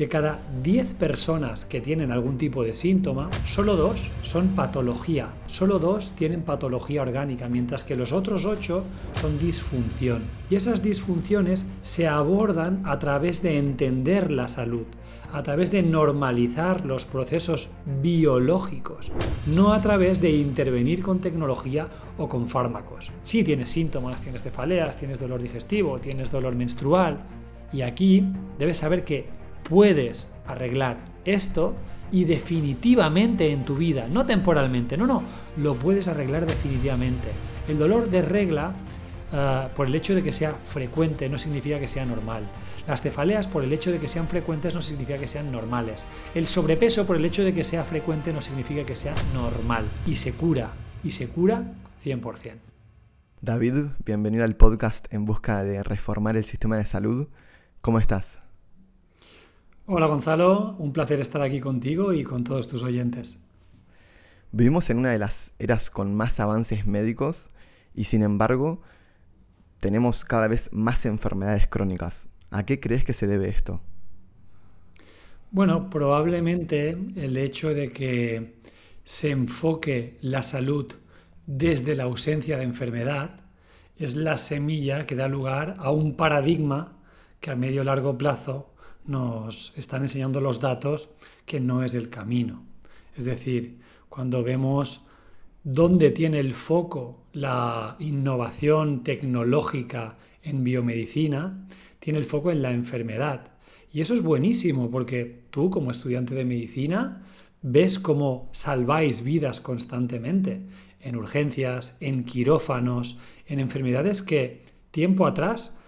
De cada 10 personas que tienen algún tipo de síntoma, solo 2 son patología, solo 2 tienen patología orgánica, mientras que los otros 8 son disfunción. Y esas disfunciones se abordan a través de entender la salud, a través de normalizar los procesos biológicos, no a través de intervenir con tecnología o con fármacos. Si tienes síntomas, tienes cefaleas, tienes dolor digestivo, tienes dolor menstrual, y aquí debes saber que puedes arreglar esto y definitivamente en tu vida, no temporalmente, no, lo puedes arreglar definitivamente. El dolor de regla, por el hecho de que sea frecuente, no significa que sea normal. Las cefaleas, por el hecho de que sean frecuentes, no significa que sean normales. El sobrepeso, por el hecho de que sea frecuente, no significa que sea normal. Y se cura 100%. David, bienvenido al podcast en busca de reformar el sistema de salud. ¿Cómo estás? Hola Gonzalo, un placer estar aquí contigo y con todos tus oyentes. Vivimos en una de las eras con más avances médicos y sin embargo tenemos cada vez más enfermedades crónicas. ¿A qué crees que se debe esto? Bueno, probablemente el hecho de que se enfoque la salud desde la ausencia de enfermedad es la semilla que da lugar a un paradigma que a medio y largo plazo nos están enseñando los datos que no es el camino. Es decir, cuando vemos dónde tiene el foco la innovación tecnológica en biomedicina, tiene el foco en la enfermedad. Y eso es buenísimo porque tú, como estudiante de medicina, ves cómo salváis vidas constantemente en urgencias, en quirófanos, en enfermedades que tiempo atrás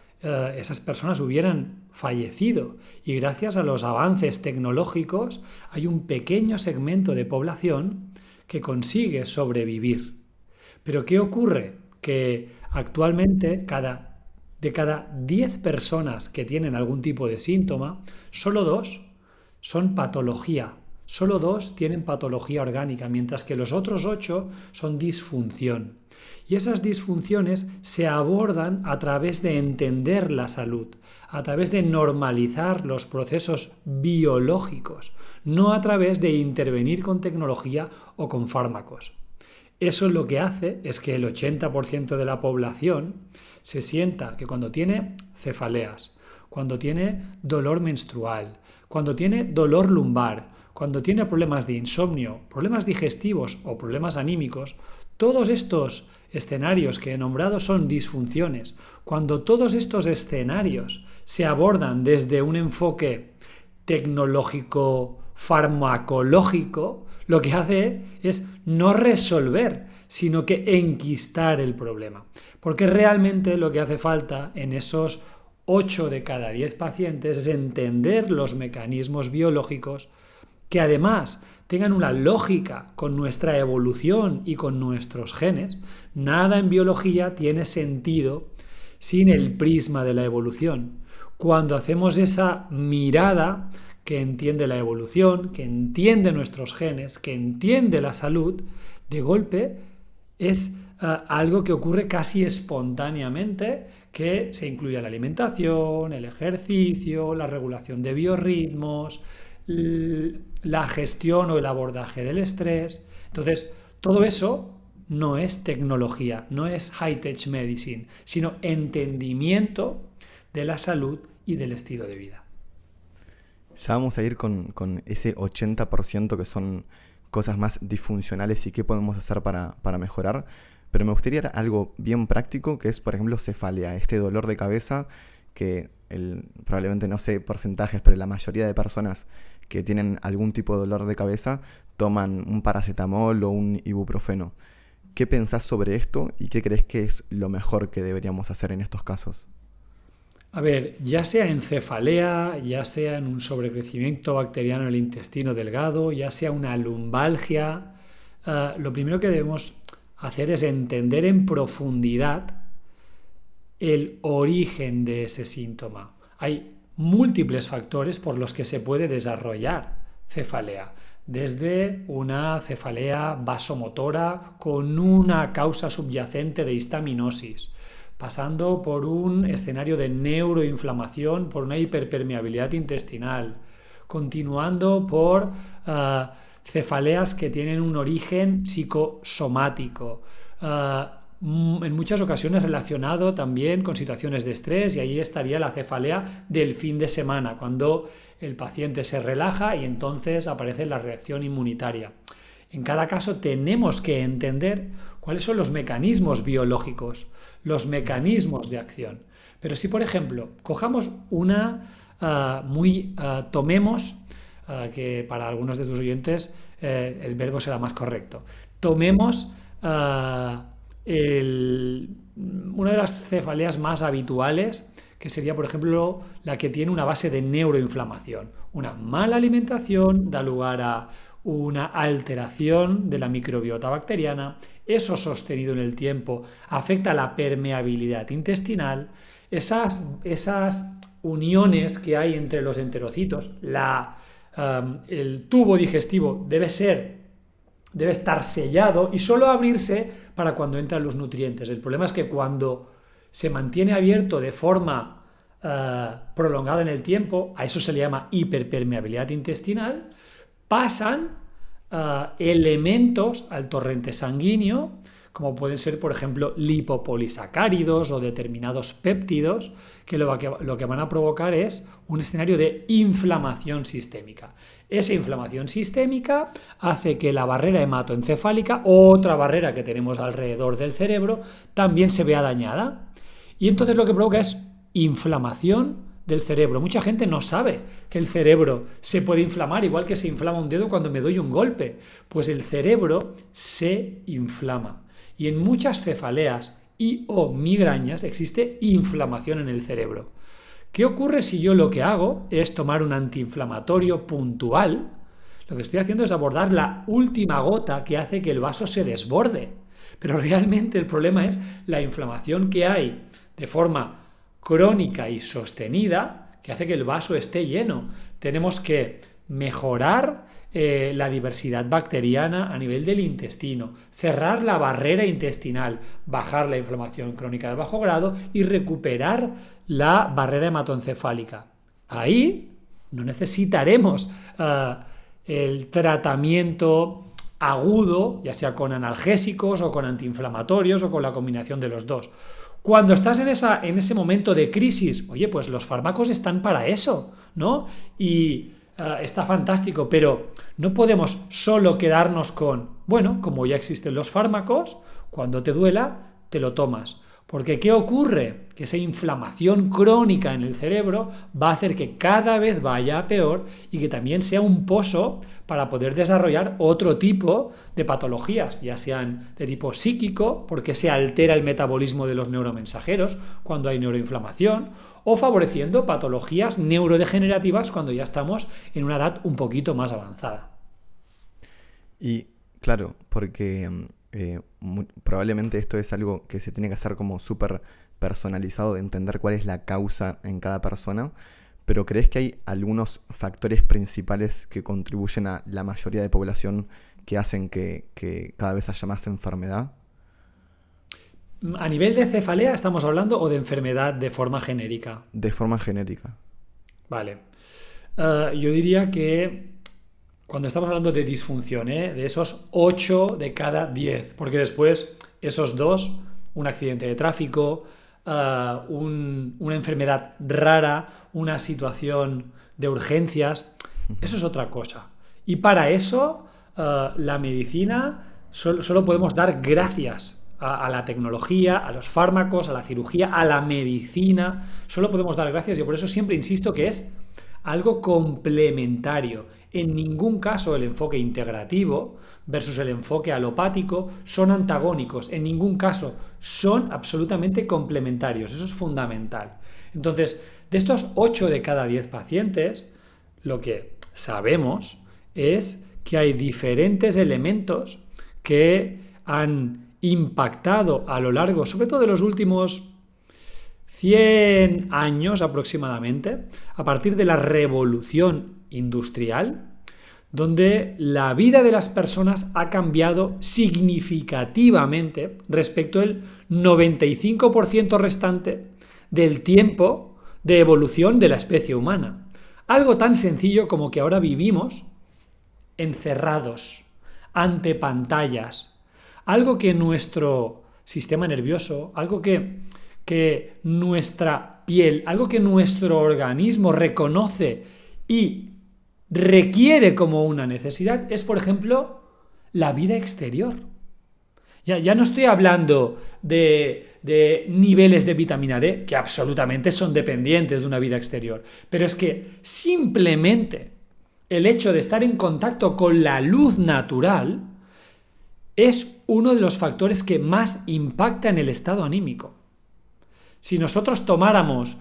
esas personas hubieran fallecido, y gracias a los avances tecnológicos hay un pequeño segmento de población que consigue sobrevivir. Pero ¿qué ocurre? Que actualmente de cada 10 personas que tienen algún tipo de síntoma, solo 2 son patología, solo 2 tienen patología orgánica, mientras que los otros 8 son disfunción. Y esas disfunciones se abordan a través de entender la salud, a través de normalizar los procesos biológicos, no a través de intervenir con tecnología o con fármacos. Eso lo que hace es que el 80% de la población se sienta que cuando tiene cefaleas, cuando tiene dolor menstrual, cuando tiene dolor lumbar, cuando tiene problemas de insomnio, problemas digestivos o problemas anímicos, todos estos escenarios que he nombrado son disfunciones. Cuando todos estos escenarios se abordan desde un enfoque tecnológico, farmacológico, lo que hace es no resolver, sino que enquistar el problema. Porque realmente lo que hace falta en esos 8 de cada 10 pacientes es entender los mecanismos biológicos que además tengan una lógica con nuestra evolución y con nuestros genes. Nada en biología tiene sentido sin el prisma de la evolución. Cuando hacemos esa mirada que entiende la evolución, que entiende nuestros genes, que entiende la salud, de golpe es algo que ocurre casi espontáneamente, que se incluye la alimentación, el ejercicio, la regulación de biorritmos, la gestión o el abordaje del estrés. Entonces, todo eso no es tecnología, no es high-tech medicine, sino entendimiento de la salud y del estilo de vida. Ya vamos a ir con ese 80% que son cosas más disfuncionales y qué podemos hacer para mejorar. Pero me gustaría algo bien práctico, que es, por ejemplo, cefalea, este dolor de cabeza que probablemente no sé porcentajes, pero la mayoría de personas que tienen algún tipo de dolor de cabeza toman un paracetamol o un ibuprofeno. ¿Qué pensás sobre esto y qué crees que es lo mejor que deberíamos hacer en estos casos? A ver, ya sea en cefalea, ya sea en un sobrecrecimiento bacteriano en el intestino delgado, ya sea una lumbalgia, lo primero que debemos hacer es entender en profundidad el origen de ese síntoma. Hay múltiples factores por los que se puede desarrollar cefalea, desde una cefalea vasomotora con una causa subyacente de histaminosis, pasando por un escenario de neuroinflamación por una hiperpermeabilidad intestinal, continuando por cefaleas que tienen un origen psicosomático, en muchas ocasiones relacionado también con situaciones de estrés, y ahí estaría la cefalea del fin de semana, cuando el paciente se relaja y entonces aparece la reacción inmunitaria. En cada caso tenemos que entender cuáles son los mecanismos biológicos, los mecanismos de acción. Pero si, por ejemplo, cojamos tomemos, que para algunos de tus oyentes el verbo será más correcto, tomemos una de las cefaleas más habituales, que sería, por ejemplo, la que tiene una base de neuroinflamación. Una mala alimentación da lugar a una alteración de la microbiota bacteriana, eso sostenido en el tiempo afecta la permeabilidad intestinal, esas uniones que hay entre los enterocitos, el tubo digestivo debe estar sellado y solo abrirse para cuando entran los nutrientes. El problema es que cuando se mantiene abierto de forma prolongada en el tiempo, a eso se le llama hiperpermeabilidad intestinal, pasan elementos al torrente sanguíneo, como pueden ser, por ejemplo, lipopolisacáridos o determinados péptidos, que lo que van a provocar es un escenario de inflamación sistémica. Esa inflamación sistémica hace que la barrera hematoencefálica, otra barrera que tenemos alrededor del cerebro, también se vea dañada. Y entonces lo que provoca es inflamación del cerebro. Mucha gente no sabe que el cerebro se puede inflamar, igual que se inflama un dedo cuando me doy un golpe. Pues el cerebro se inflama. Y en muchas cefaleas o migrañas existe inflamación en el cerebro. ¿Qué ocurre si yo lo que hago es tomar un antiinflamatorio puntual? Lo que estoy haciendo es abordar la última gota que hace que el vaso se desborde. Pero realmente el problema es la inflamación que hay de forma crónica y sostenida, que hace que el vaso esté lleno. Tenemos que mejorar la diversidad bacteriana a nivel del intestino, cerrar la barrera intestinal, bajar la inflamación crónica de bajo grado y recuperar la barrera hematoencefálica. Ahí no necesitaremos el tratamiento agudo, ya sea con analgésicos o con antiinflamatorios o con la combinación de los dos. Cuando estás en ese momento de crisis, oye, pues los fármacos están para eso, ¿no? Y está fantástico, pero no podemos solo quedarnos con, bueno, como ya existen los fármacos, cuando te duela, te lo tomas. Porque ¿qué ocurre? Que esa inflamación crónica en el cerebro va a hacer que cada vez vaya a peor y que también sea un pozo para poder desarrollar otro tipo de patologías, ya sean de tipo psíquico, porque se altera el metabolismo de los neuromensajeros cuando hay neuroinflamación, o favoreciendo patologías neurodegenerativas cuando ya estamos en una edad un poquito más avanzada. Y claro, porque probablemente esto es algo que se tiene que hacer como súper personalizado, de entender cuál es la causa en cada persona, pero ¿crees que hay algunos factores principales que contribuyen a la mayoría de población que hacen que cada vez haya más enfermedad? ¿A nivel de cefalea estamos hablando o de enfermedad de forma genérica? De forma genérica. Vale. Yo diría que cuando estamos hablando de disfunción, de esos 8 de cada 10, porque después esos 2, un accidente de tráfico, una enfermedad rara, una situación de urgencias, eso es otra cosa. Y para eso la medicina solo podemos dar gracias a la tecnología, a los fármacos, a la cirugía, a la medicina. Solo podemos dar gracias y por eso siempre insisto que es algo complementario. En ningún caso el enfoque integrativo versus el enfoque alopático son antagónicos. En ningún caso son absolutamente complementarios. Eso es fundamental. Entonces, de estos 8 de cada 10 pacientes, lo que sabemos es que hay diferentes elementos que han impactado a lo largo, sobre todo de los últimos 100 años aproximadamente, a partir de la revolución industrial, donde la vida de las personas ha cambiado significativamente respecto al 95% restante del tiempo de evolución de la especie humana. Algo tan sencillo como que ahora vivimos encerrados ante pantallas. Algo que nuestro sistema nervioso, algo que nuestra piel, algo que nuestro organismo reconoce y requiere como una necesidad, es, por ejemplo, la vida exterior. Ya no estoy hablando de niveles de vitamina D, que absolutamente son dependientes de una vida exterior, pero es que simplemente el hecho de estar en contacto con la luz natural es uno de los factores que más impacta en el estado anímico. Si nosotros tomáramos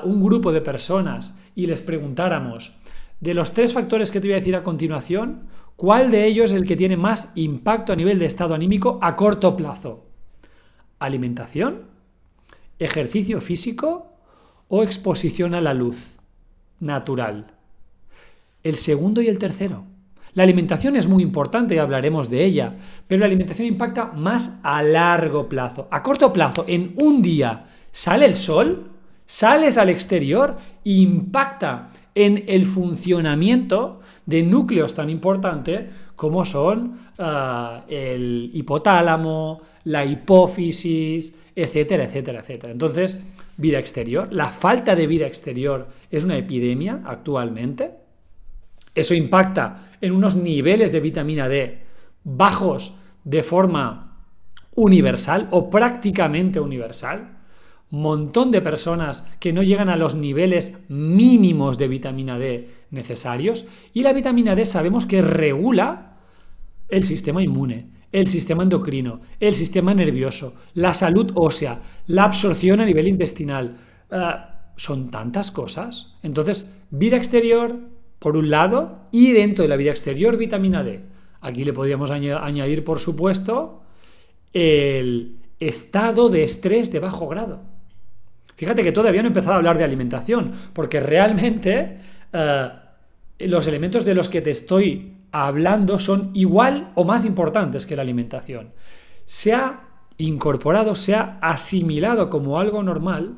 un grupo de personas y les preguntáramos, de los 3 factores que te voy a decir a continuación, ¿cuál de ellos es el que tiene más impacto a nivel de estado anímico a corto plazo? ¿Alimentación? ¿Ejercicio físico? ¿O exposición a la luz natural? El segundo y el tercero. La alimentación es muy importante y hablaremos de ella, pero la alimentación impacta más a largo plazo. A corto plazo, en un día, sale el sol, sales al exterior e impacta en el funcionamiento de núcleos tan importantes como son el hipotálamo, la hipófisis, etcétera, etcétera, etcétera. Entonces, vida exterior. La falta de vida exterior es una epidemia actualmente. Eso impacta en unos niveles de vitamina D bajos de forma universal o prácticamente universal. Montón de personas que no llegan a los niveles mínimos de vitamina D necesarios, y la vitamina D sabemos que regula el sistema inmune, el sistema endocrino, el sistema nervioso, la salud ósea, la absorción a nivel intestinal. Son tantas cosas. Entonces, vida exterior, por un lado, y dentro de la vida exterior, vitamina D. Aquí le podríamos añadir, por supuesto, el estado de estrés de bajo grado. Fíjate que todavía no he empezado a hablar de alimentación, porque realmente los elementos de los que te estoy hablando son igual o más importantes que la alimentación. Se ha incorporado, se ha asimilado como algo normal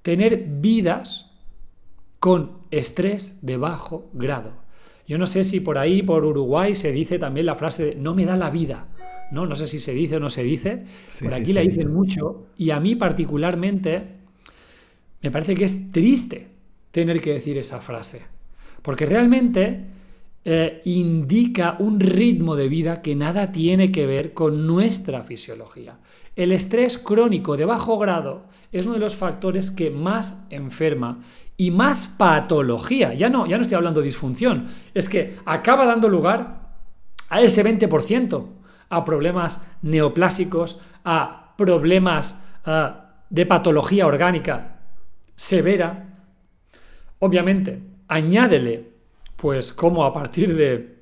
tener vidas con estrés de bajo grado. Yo no sé si por ahí, por Uruguay, se dice también la frase de no me da la vida. No sé si se dice o no se dice. Sí, por aquí sí, la dicen mucho, y a mí particularmente me parece que es triste tener que decir esa frase, porque realmente indica un ritmo de vida que nada tiene que ver con nuestra fisiología. El estrés crónico de bajo grado es uno de los factores que más enferma y más patología, ya no estoy hablando de disfunción, es que acaba dando lugar a ese 20%, a problemas neoplásicos, a problemas de patología orgánica severa. Obviamente, añádele, pues, cómo a partir de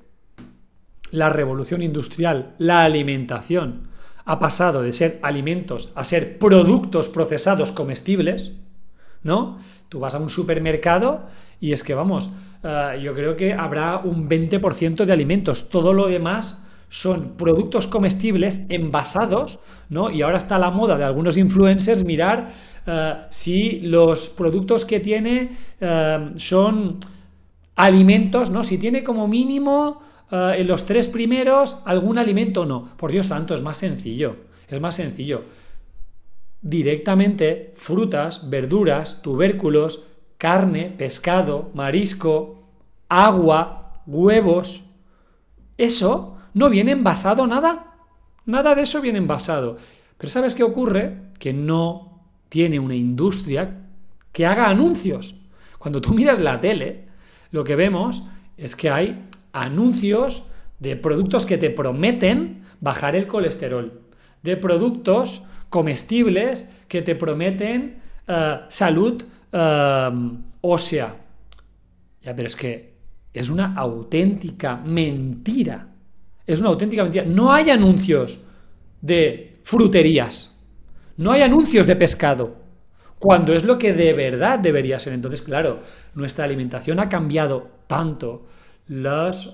la revolución industrial, la alimentación ha pasado de ser alimentos a ser productos procesados comestibles, ¿no? Tú vas a un supermercado y es que, vamos, yo creo que habrá un 20% de alimentos, todo lo demás son productos comestibles envasados, ¿no? Y ahora está la moda de algunos influencers mirar si los productos que tiene son alimentos, ¿no? Si tiene como mínimo en los 3 primeros algún alimento o no. Por Dios santo, es más sencillo. Es más sencillo. Directamente frutas, verduras, tubérculos, carne, pescado, marisco, agua, huevos. Eso no viene envasado nada. Nada de eso viene envasado. Pero ¿sabes qué ocurre? Que no tiene una industria que haga anuncios. Cuando tú miras la tele, lo que vemos es que hay anuncios de productos que te prometen bajar el colesterol, de productos comestibles que te prometen salud ósea. Ya, pero es que es una auténtica mentira. Es una auténtica mentira. No hay anuncios de fruterías. No hay anuncios de pescado, cuando es lo que de verdad debería ser. Entonces, claro, nuestra alimentación ha cambiado tanto. Las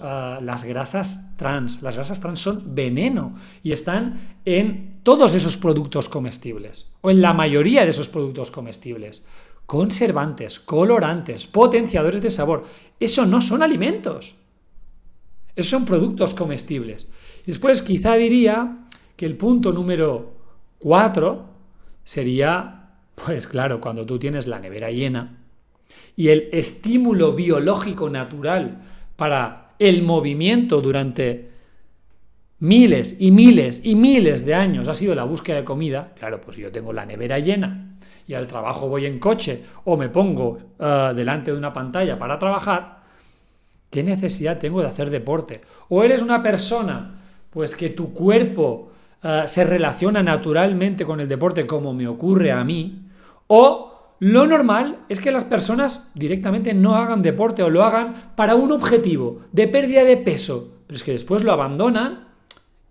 grasas trans. Las grasas trans son veneno y están en todos esos productos comestibles, o en la mayoría de esos productos comestibles. conservantes, colorantes, potenciadores de sabor. Eso no son alimentos. Esos son productos comestibles. Después quizá diría que el punto número 4 sería, pues claro, cuando tú tienes la nevera llena y el estímulo biológico natural para el movimiento durante miles y miles y miles de años ha sido la búsqueda de comida. Claro, pues yo tengo la nevera llena y al trabajo voy en coche o me pongo delante de una pantalla para trabajar. ¿Qué necesidad tengo de hacer deporte? O eres una persona pues que tu cuerpo se relaciona naturalmente con el deporte, como me ocurre a mí, o lo normal es que las personas directamente no hagan deporte o lo hagan para un objetivo de pérdida de peso, pero es que después lo abandonan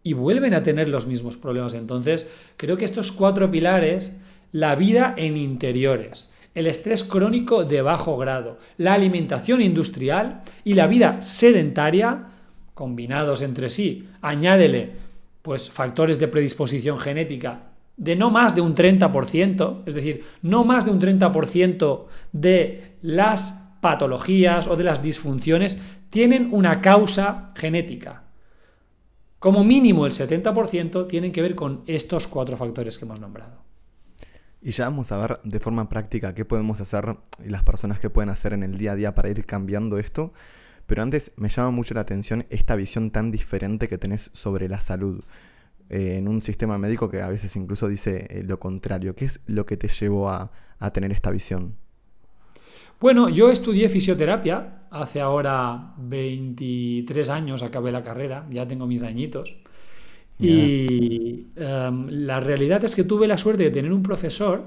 y vuelven a tener los mismos problemas. Entonces, creo que estos 4 pilares, la vida en interiores, el estrés crónico de bajo grado, la alimentación industrial y la vida sedentaria, combinados entre sí, añádele pues factores de predisposición genética de no más de un 30%, es decir, no más de un 30% de las patologías o de las disfunciones tienen una causa genética. Como mínimo el 70% tienen que ver con estos 4 factores que hemos nombrado. Y ya vamos a ver de forma práctica qué podemos hacer y las personas que pueden hacer en el día a día para ir cambiando esto. Pero antes me llama mucho la atención esta visión tan diferente que tenés sobre la salud. En un sistema médico que a veces incluso dice lo contrario. ¿Qué es lo que te llevó a tener esta visión? Bueno, yo estudié fisioterapia, hace ahora 23 años acabé la carrera, ya tengo mis añitos. Ya. Y la realidad es que tuve la suerte de tener un profesor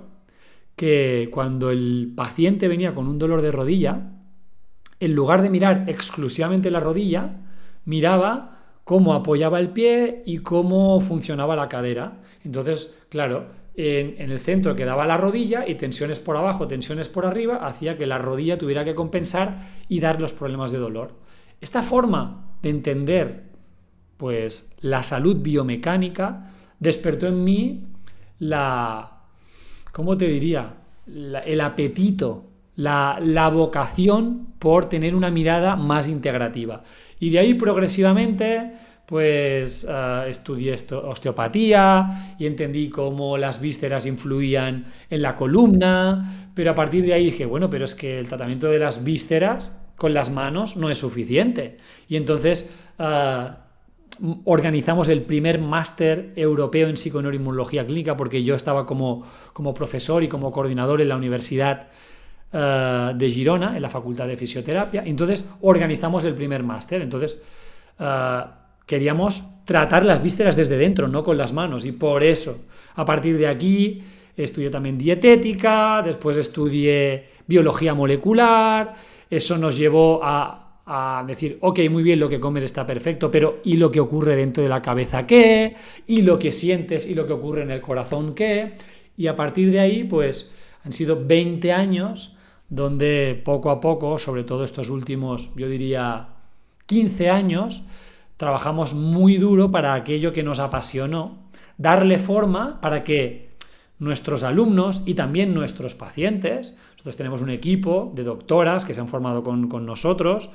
que cuando el paciente venía con un dolor de rodilla, en lugar de mirar exclusivamente la rodilla, miraba cómo apoyaba el pie y cómo funcionaba la cadera. Entonces, claro, en el centro quedaba la rodilla y tensiones por abajo, tensiones por arriba, hacía que la rodilla tuviera que compensar y dar los problemas de dolor. Esta forma de entender pues la salud biomecánica despertó en mí ¿cómo te diría? El apetito, la vocación por tener una mirada más integrativa. Y de ahí progresivamente pues estudié osteopatía y entendí cómo las vísceras influían en la columna, pero a partir de ahí dije, bueno, pero es que el tratamiento de las vísceras con las manos no es suficiente. Y entonces organizamos el primer máster europeo en psiconeuroinmunología clínica, porque yo estaba como profesor y como coordinador en la Universidad de Girona, en la Facultad de Fisioterapia. Entonces organizamos el primer máster. Entonces queríamos tratar las vísceras desde dentro, no con las manos, y por eso, a partir de aquí, estudié también dietética, después estudié biología molecular. Eso nos llevó a decir, ok, muy bien, lo que comes está perfecto, pero ¿y lo que ocurre dentro de la cabeza qué? ¿Y lo que sientes y lo que ocurre en el corazón qué? Y a partir de ahí, pues, han sido 20 años donde poco a poco, sobre todo estos últimos, yo diría, 15 años, trabajamos muy duro para aquello que nos apasionó, darle forma para que nuestros alumnos y también nuestros pacientes, nosotros tenemos un equipo de doctoras que se han formado con nosotros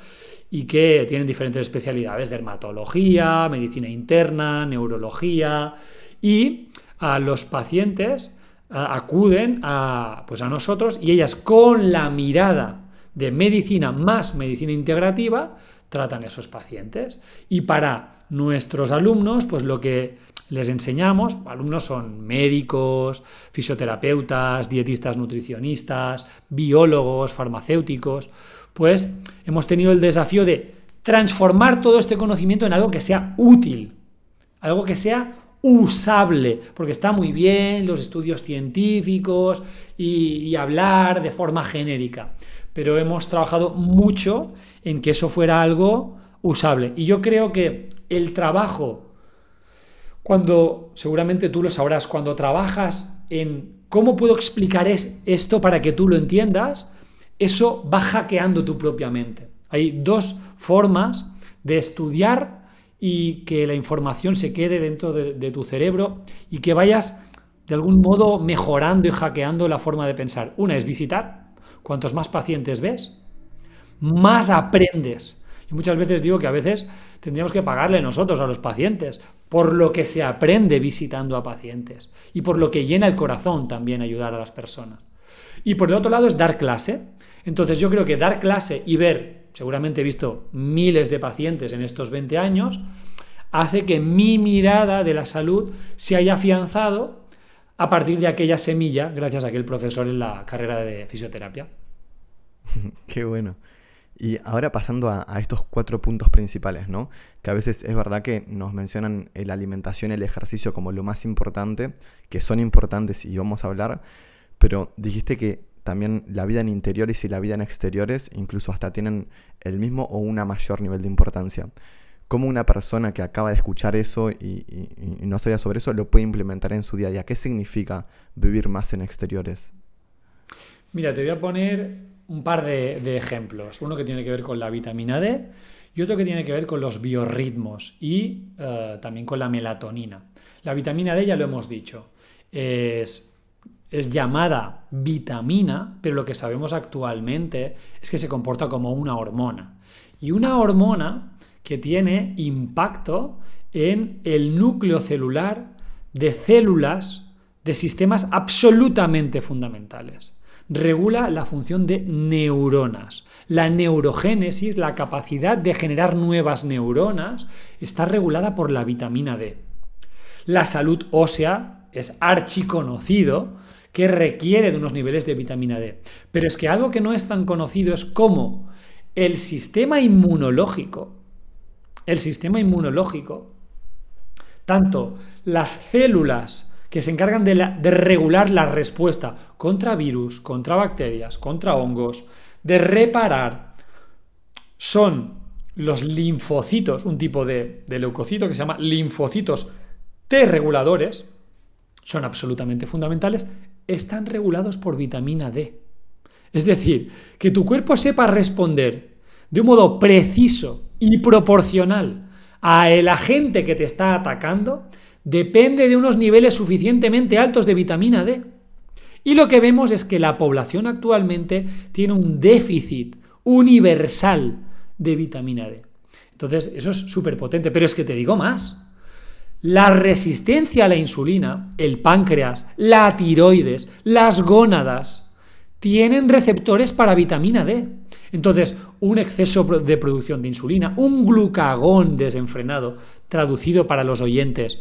y que tienen diferentes especialidades, dermatología, medicina interna, neurología, y a los pacientes acuden a nosotros, y ellas con la mirada de medicina más medicina integrativa tratan a esos pacientes. Y para nuestros alumnos, pues lo que les enseñamos, alumnos son médicos, fisioterapeutas, dietistas nutricionistas, biólogos, farmacéuticos, pues hemos tenido el desafío de transformar todo este conocimiento en algo que sea útil, algo que sea usable, porque está muy bien los estudios científicos y hablar de forma genérica, pero hemos trabajado mucho en que eso fuera algo usable. Y yo creo que el trabajo, seguramente tú lo sabrás, cuando trabajas en cómo puedo explicar esto para que tú lo entiendas, eso va hackeando tu propia mente. Hay 2 formas de estudiar y que la información se quede dentro de tu cerebro y que vayas de algún modo mejorando y hackeando la forma de pensar. Una es visitar cuantos más pacientes ves, más aprendes. Y muchas veces digo que a veces tendríamos que pagarle nosotros a los pacientes por lo que se aprende visitando a pacientes y por lo que llena el corazón también ayudar a las personas. Y por el otro lado es dar clase. Entonces yo creo que dar clase y ver, seguramente he visto miles de pacientes en estos 20 años, hace que mi mirada de la salud se haya afianzado a partir de aquella semilla, gracias a aquel profesor en la carrera de fisioterapia. Qué bueno. Y ahora pasando a estos 4 puntos principales, ¿no? Que a veces es verdad que nos mencionan la alimentación y el ejercicio como lo más importante, que son importantes y vamos a hablar, pero dijiste que también la vida en interiores y la vida en exteriores incluso hasta tienen el mismo o un mayor nivel de importancia. ¿Cómo una persona que acaba de escuchar eso y no sabía sobre eso lo puede implementar en su día a día? ¿Qué significa vivir más en exteriores? Mira, te voy a poner un par de ejemplos. Uno que tiene que ver con la vitamina D y otro que tiene que ver con los biorritmos y también con la melatonina. La vitamina D, ya lo hemos dicho, es llamada vitamina, pero lo que sabemos actualmente es que se comporta como una hormona. Y una hormona que tiene impacto en el núcleo celular de células de sistemas absolutamente fundamentales. Regula la función de neuronas. La neurogénesis, la capacidad de generar nuevas neuronas, está regulada por la vitamina D. La salud ósea es archiconocido que requiere de unos niveles de vitamina D. Pero es que algo que no es tan conocido es cómo el sistema inmunológico, tanto las células que se encargan de regular la respuesta contra virus, contra bacterias, contra hongos, de reparar, son los linfocitos, un tipo de leucocito que se llama linfocitos T reguladores, son absolutamente fundamentales, están regulados por vitamina D. Es decir, que tu cuerpo sepa responder de un modo preciso y proporcional al agente que te está atacando depende de unos niveles suficientemente altos de vitamina D. Y lo que vemos es que la población actualmente tiene un déficit universal de vitamina D. Entonces, eso es súper potente. Pero es que te digo más. La resistencia a la insulina, el páncreas, la tiroides, las gónadas, tienen receptores para vitamina D. Entonces, un exceso de producción de insulina, un glucagón desenfrenado, traducido para los oyentes,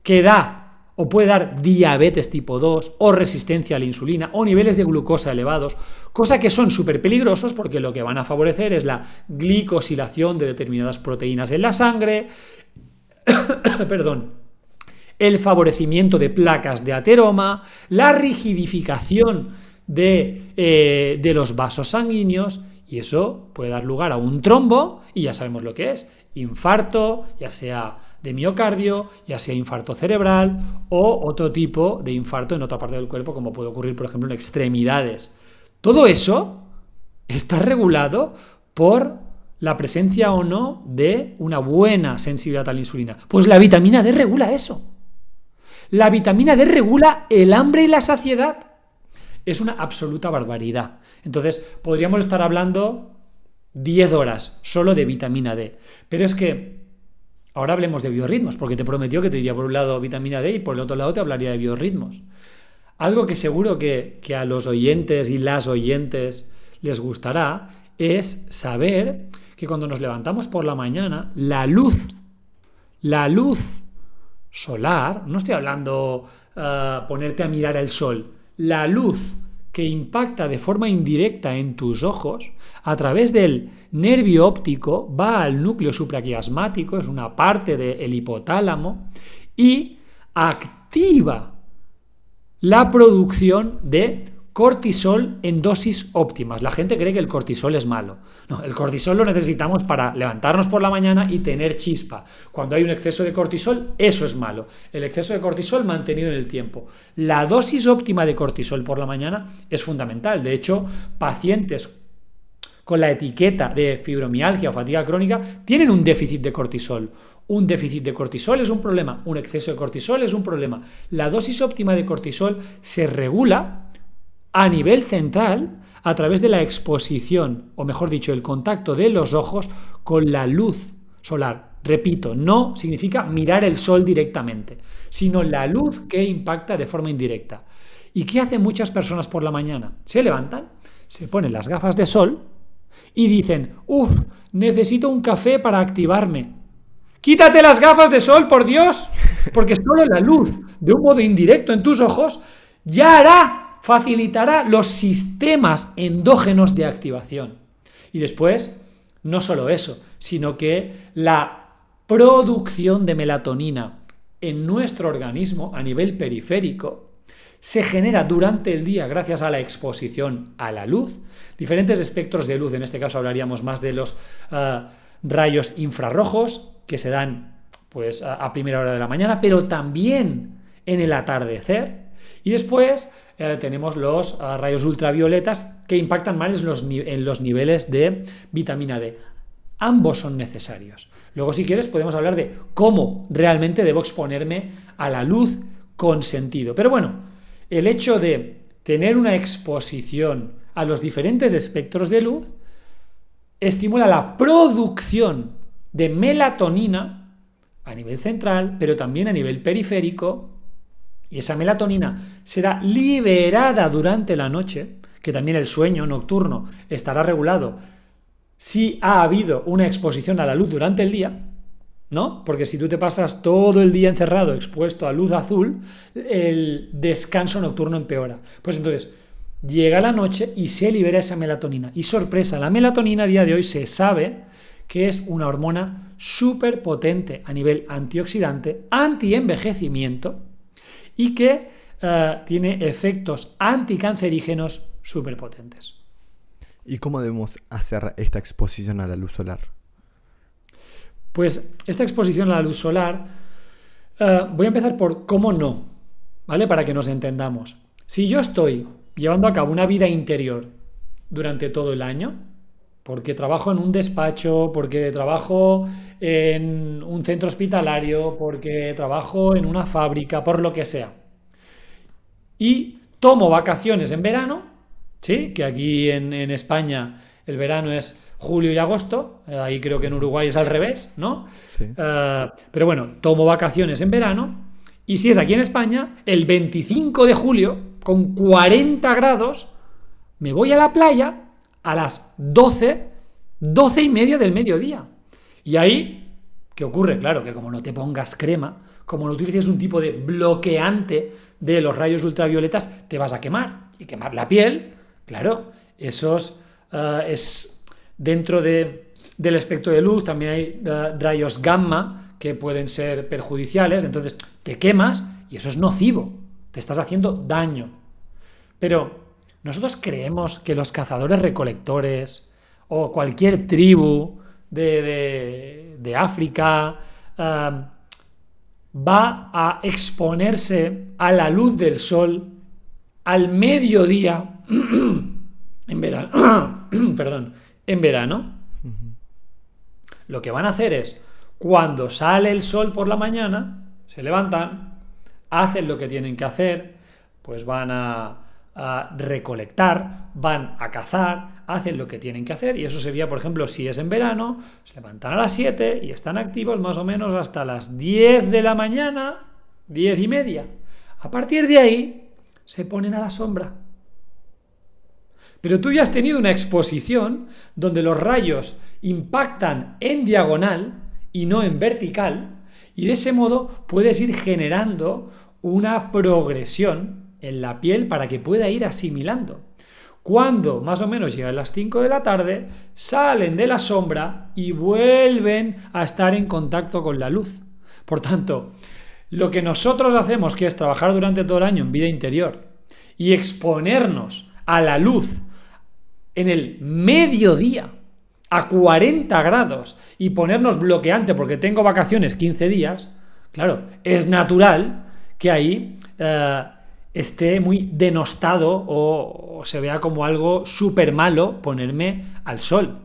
que da o puede dar diabetes tipo 2 o resistencia a la insulina o niveles de glucosa elevados, cosa que son súper peligrosos porque lo que van a favorecer es la glicosilación de determinadas proteínas en la sangre, el favorecimiento de placas de ateroma, la rigidificación de los vasos sanguíneos, y eso puede dar lugar a un trombo, y ya sabemos lo que es, infarto, ya sea de miocardio, ya sea infarto cerebral o otro tipo de infarto en otra parte del cuerpo, como puede ocurrir, por ejemplo, en extremidades. Todo eso está regulado por la presencia o no de una buena sensibilidad a la insulina. Pues la vitamina D regula eso. La vitamina D regula el hambre y la saciedad. Es una absoluta barbaridad. Entonces, podríamos estar hablando 10 horas solo de vitamina D. Pero es que ahora hablemos de biorritmos, porque te prometió que te diría por un lado vitamina D y por el otro lado te hablaría de biorritmos. Algo que seguro que a los oyentes y las oyentes les gustará es saber que cuando nos levantamos por la mañana, la luz solar, no estoy hablando ponerte a mirar el sol, la luz que impacta de forma indirecta en tus ojos, a través del nervio óptico, va al núcleo supraquiasmático, es una parte del hipotálamo, y activa la producción de cortisol en dosis óptimas. La gente cree que el cortisol es malo. No, el cortisol lo necesitamos para levantarnos por la mañana y tener chispa. Cuando hay un exceso de cortisol, eso es malo. El exceso de cortisol mantenido en el tiempo. La dosis óptima de cortisol por la mañana es fundamental. De hecho, pacientes con la etiqueta de fibromialgia o fatiga crónica tienen un déficit de cortisol. Un déficit de cortisol es un problema, un exceso de cortisol es un problema. La dosis óptima de cortisol se regula a nivel central a través de la exposición, o mejor dicho, el contacto de los ojos con la luz solar. Repito, no significa mirar el sol directamente, sino la luz que impacta de forma indirecta. ¿Y qué hacen muchas personas por la mañana? Se levantan, se ponen las gafas de sol y dicen, necesito un café para activarme. Quítate las gafas de sol, por Dios, porque solo la luz, de un modo indirecto en tus ojos, facilitará los sistemas endógenos de activación. Y después, no solo eso, sino que la producción de melatonina en nuestro organismo a nivel periférico se genera durante el día gracias a la exposición a la luz, diferentes espectros de luz. En este caso hablaríamos más de los rayos infrarrojos que se dan pues a primera hora de la mañana, pero también en el atardecer. Y después tenemos los rayos ultravioletas que impactan más en los niveles de vitamina D. Ambos son necesarios. Luego, si quieres, podemos hablar de cómo realmente debo exponerme a la luz con sentido. Pero bueno, el hecho de tener una exposición a los diferentes espectros de luz estimula la producción de melatonina a nivel central, pero también a nivel periférico, y esa melatonina será liberada durante la noche, que también el sueño nocturno estará regulado si ha habido una exposición a la luz durante el día, ¿no? Porque si tú te pasas todo el día encerrado, expuesto a luz azul, el descanso nocturno empeora. Pues entonces, llega la noche y se libera esa melatonina. Y sorpresa, la melatonina a día de hoy se sabe que es una hormona súper potente a nivel antioxidante, antienvejecimiento y que tiene efectos anticancerígenos súper potentes. ¿Y cómo debemos hacer esta exposición a la luz solar? Pues esta exposición a la luz solar, voy a empezar por cómo no, ¿vale? Para que nos entendamos. Si yo estoy llevando a cabo una vida interior durante todo el año, porque trabajo en un despacho, porque trabajo en un centro hospitalario, porque trabajo en una fábrica, por lo que sea, y tomo vacaciones en verano, ¿sí? Que aquí en España el verano es julio y agosto, ahí creo que en Uruguay es al revés, ¿no? Sí. Pero bueno, tomo vacaciones en verano, y si es aquí en España, el 25 de julio, con 40 grados, me voy a la playa a las 12 y media del mediodía. Y ahí, ¿qué ocurre? Claro, que como no te pongas crema, como no utilices un tipo de bloqueante de los rayos ultravioletas, te vas a quemar. Y quemar la piel, claro, esos es dentro del espectro de luz, también hay rayos gamma que pueden ser perjudiciales, entonces te quemas y eso es nocivo, te estás haciendo daño. Pero nosotros creemos que los cazadores recolectores o cualquier tribu de África va a exponerse a la luz del sol al mediodía en verano, en verano. Lo que van a hacer es, cuando sale el sol por la mañana, se levantan, hacen lo que tienen que hacer, pues van a recolectar, van a cazar, hacen lo que tienen que hacer, y eso sería, por ejemplo, si es en verano, se levantan a las 7 y están activos más o menos hasta las 10 de la mañana, 10 y media. A partir de ahí, se ponen a la sombra. Pero tú ya has tenido una exposición donde los rayos impactan en diagonal y no en vertical, y de ese modo puedes ir generando una progresión en la piel para que pueda ir asimilando. Cuando más o menos llegan las 5 de la tarde, salen de la sombra y vuelven a estar en contacto con la luz. Por tanto, lo que nosotros hacemos, que es trabajar durante todo el año en vida interior y exponernos a la luz en el mediodía a 40 grados y ponernos bloqueante porque tengo vacaciones 15 días, claro, es natural que ahí esté muy denostado o se vea como algo súper malo ponerme al sol.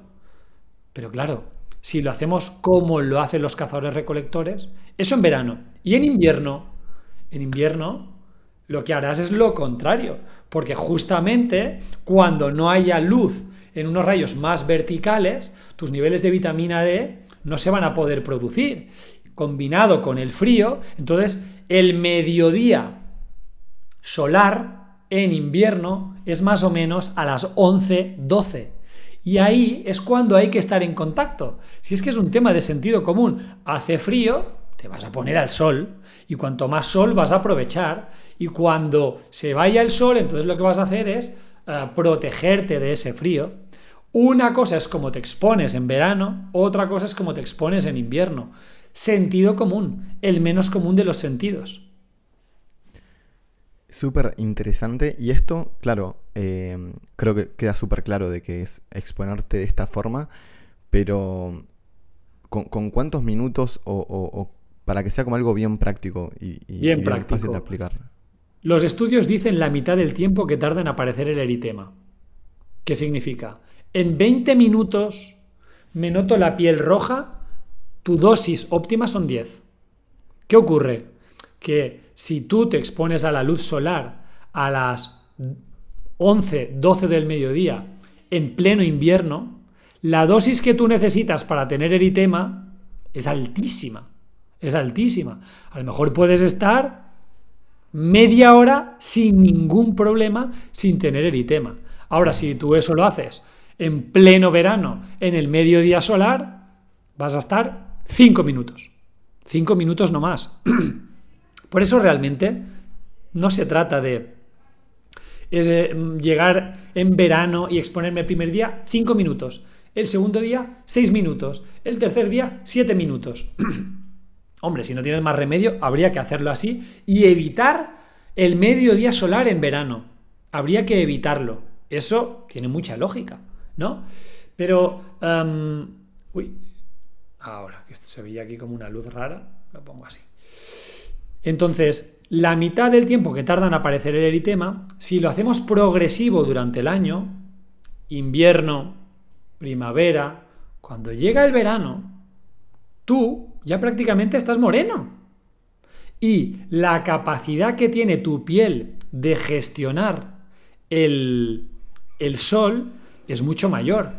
Pero claro, si lo hacemos como lo hacen los cazadores recolectores, eso en verano. Y en invierno Lo que harás es lo contrario, porque justamente cuando no haya luz en unos rayos más verticales, tus niveles de vitamina D no se van a poder producir. Combinado con el frío, entonces el mediodía solar en invierno es más o menos a las 11, 12. Y ahí es cuando hay que estar en contacto. Si es que es un tema de sentido común, hace frío, te vas a poner al sol, y cuanto más sol vas a aprovechar, y cuando se vaya el sol, entonces lo que vas a hacer es protegerte de ese frío. Una cosa es cómo te expones en verano, otra cosa es cómo te expones en invierno. Sentido común, el menos común de los sentidos. Súper interesante. Y esto, claro, creo que queda súper claro de que es exponerte de esta forma, pero ¿con cuántos minutos o para que sea como algo bien práctico y Bien bien fácil de práctico. aplicar? Los estudios dicen la mitad del tiempo que tarda en aparecer el eritema. ¿Qué significa? En 20 minutos me noto la piel roja, tu dosis óptima son 10. ¿Qué ocurre? Que si tú te expones a la luz solar a las 11, 12 del mediodía en pleno invierno, la dosis que tú necesitas para tener eritema es altísima. Es altísima. A lo mejor puedes estar media hora sin ningún problema, sin tener eritema. Ahora, si tú eso lo haces en pleno verano, en el mediodía solar, vas a estar 5 minutos. 5 minutos no más. Por eso realmente no se trata de llegar en verano y exponerme el primer día 5 minutos, el segundo día 6 minutos, el tercer día 7 minutos. Hombre, si no tienes más remedio, habría que hacerlo así y evitar el mediodía solar en verano. Habría que evitarlo. Eso tiene mucha lógica, ¿no? Pero, ahora, que esto se veía aquí como una luz rara, lo pongo así. Entonces, la mitad del tiempo que tarda en aparecer el eritema, si lo hacemos progresivo durante el año, invierno, primavera, cuando llega el verano, tú ya prácticamente estás moreno. Y la capacidad que tiene tu piel de gestionar el sol es mucho mayor.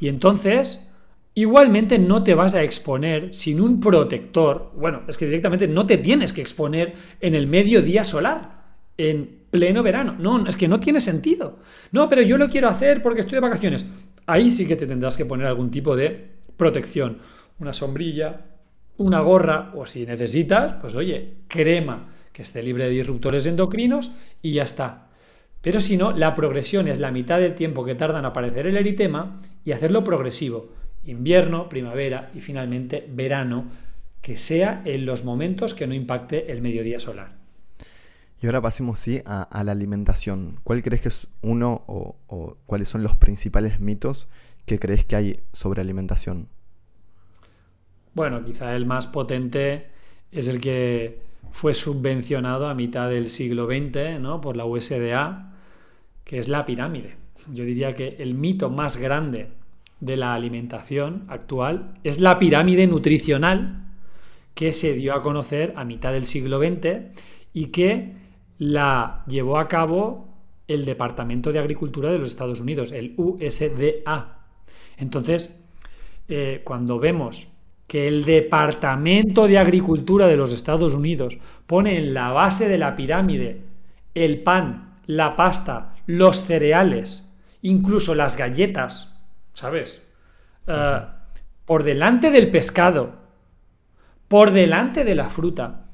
Y entonces, igualmente no te vas a exponer sin un protector. Bueno, es que directamente no te tienes que exponer en el mediodía solar, en pleno verano. No, es que no tiene sentido. No, pero yo lo quiero hacer porque estoy de vacaciones. Ahí sí que te tendrás que poner algún tipo de protección. Una sombrilla, una gorra, o si necesitas, pues oye, crema que esté libre de disruptores endocrinos y ya está. Pero si no, la progresión es la mitad del tiempo que tarda en aparecer el eritema y hacerlo progresivo. Invierno, primavera y finalmente verano, que sea en los momentos que no impacte el mediodía solar. Y ahora pasemos sí a la alimentación. ¿Cuál crees que es uno o cuáles son los principales mitos que crees que hay sobre alimentación? Bueno, quizá el más potente es el que fue subvencionado a mitad del siglo XX, ¿no?, por la USDA, que es la pirámide. Yo diría que el mito más grande de la alimentación actual es la pirámide nutricional que se dio a conocer a mitad del siglo XX y que la llevó a cabo el Departamento de Agricultura de los Estados Unidos, el USDA. Entonces, cuando vemos que el Departamento de Agricultura de los Estados Unidos pone en la base de la pirámide el pan, la pasta, los cereales, incluso las galletas, ¿sabes? Por delante del pescado, por delante de la fruta.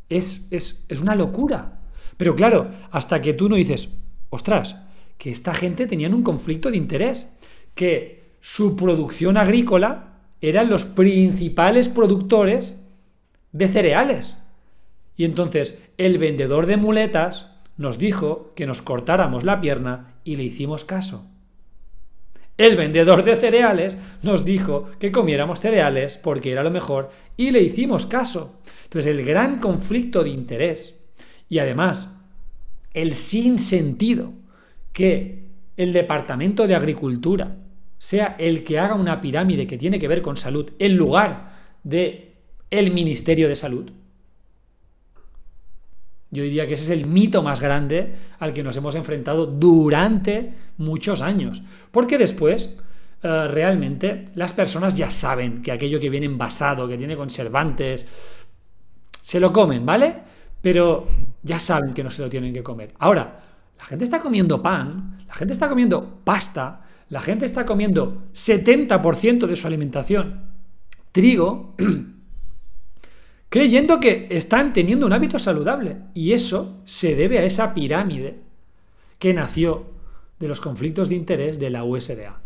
Es una locura. Pero claro, hasta que tú no dices, ostras, que esta gente tenían un conflicto de interés, que su producción agrícola eran los principales productores de cereales. Y entonces el vendedor de muletas nos dijo que nos cortáramos la pierna y le hicimos caso. El vendedor de cereales nos dijo que comiéramos cereales porque era lo mejor y le hicimos caso. Entonces el gran conflicto de interés y además el sinsentido que el Departamento de Agricultura sea el que haga una pirámide que tiene que ver con salud en lugar de el Ministerio de Salud, Yo diría que ese es el mito más grande al que nos hemos enfrentado durante muchos años. Porque después, realmente, las personas ya saben que aquello que viene envasado, que tiene conservantes, se lo comen, ¿vale? Pero ya saben que no se lo tienen que comer. Ahora, la gente está comiendo pan, la gente está comiendo pasta, la gente está comiendo 70% de su alimentación trigo, creyendo que están teniendo un hábito saludable. Y eso se debe a esa pirámide que nació de los conflictos de interés de la USDA.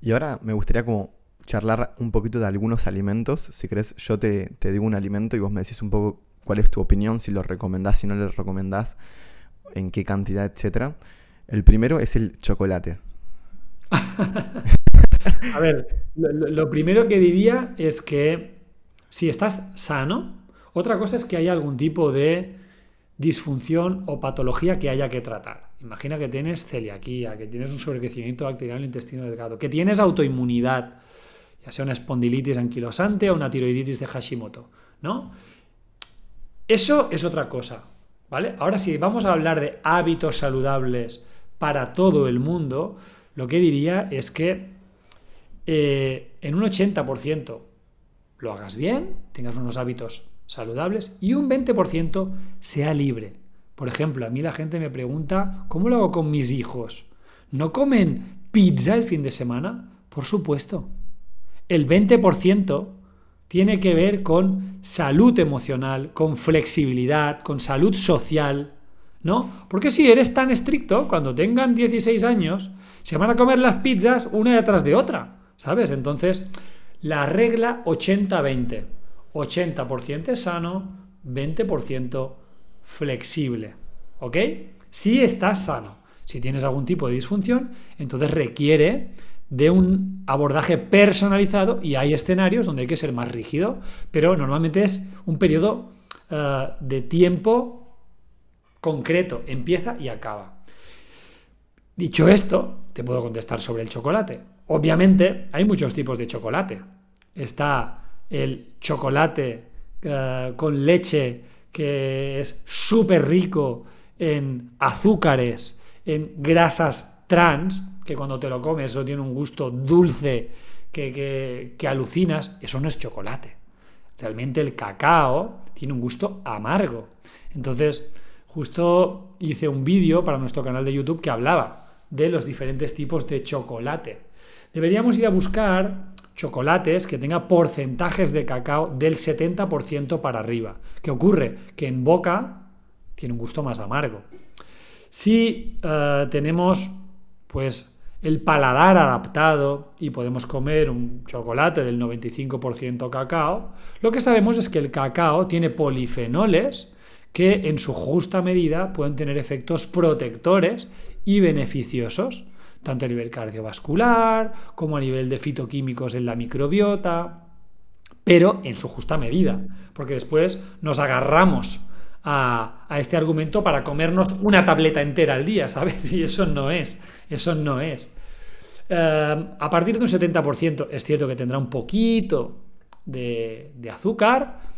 Y ahora me gustaría como charlar un poquito de algunos alimentos. Si querés, yo te digo un alimento y vos me decís un poco cuál es tu opinión, si lo recomendás, si no lo recomendás, en qué cantidad, etcétera. El primero es el chocolate. A ver, lo primero que diría es que si estás sano, otra cosa es que haya algún tipo de disfunción o patología que haya que tratar. Imagina que tienes celiaquía, que tienes un sobrecrecimiento bacteriano en el intestino delgado, que tienes autoinmunidad, ya sea una espondilitis anquilosante o una tiroiditis de Hashimoto, ¿no? Eso es otra cosa, ¿vale? Ahora, si vamos a hablar de hábitos saludables para todo el mundo, lo que diría es que en un 80% lo hagas bien, tengas unos hábitos saludables y un 20% sea libre. Por ejemplo, a mí la gente me pregunta, ¿cómo lo hago con mis hijos? ¿No comen pizza el fin de semana? Por supuesto. El 20% tiene que ver con salud emocional, con flexibilidad, con salud social, ¿no? Porque si eres tan estricto, cuando tengan 16 años, se van a comer las pizzas una detrás de otra, ¿sabes? Entonces, la regla 80-20. 80% sano, 20% flexible, ¿ok? Si estás sano. Si tienes algún tipo de disfunción, entonces requiere de un abordaje personalizado y hay escenarios donde hay que ser más rígido, pero normalmente es un periodo de tiempo concreto, empieza y acaba. Dicho esto, te puedo contestar sobre el chocolate. Obviamente hay muchos tipos de chocolate. Está el chocolate con leche que es súper rico en azúcares, en grasas trans, que cuando te lo comes eso tiene un gusto dulce que alucinas. Eso no es chocolate. Realmente el cacao tiene un gusto amargo. Entonces, justo hice un vídeo para nuestro canal de YouTube que hablaba de los diferentes tipos de chocolate. Deberíamos ir a buscar chocolates que tengan porcentajes de cacao del 70% para arriba. ¿Qué ocurre? Que en boca tiene un gusto más amargo. Si tenemos pues el paladar adaptado y podemos comer un chocolate del 95% cacao, lo que sabemos es que el cacao tiene polifenoles que en su justa medida pueden tener efectos protectores y beneficiosos, tanto a nivel cardiovascular como a nivel de fitoquímicos en la microbiota, pero en su justa medida, porque después nos agarramos a este argumento para comernos una tableta entera al día, ¿sabes? Y eso no es. A partir de un 70% es cierto que tendrá un poquito de azúcar,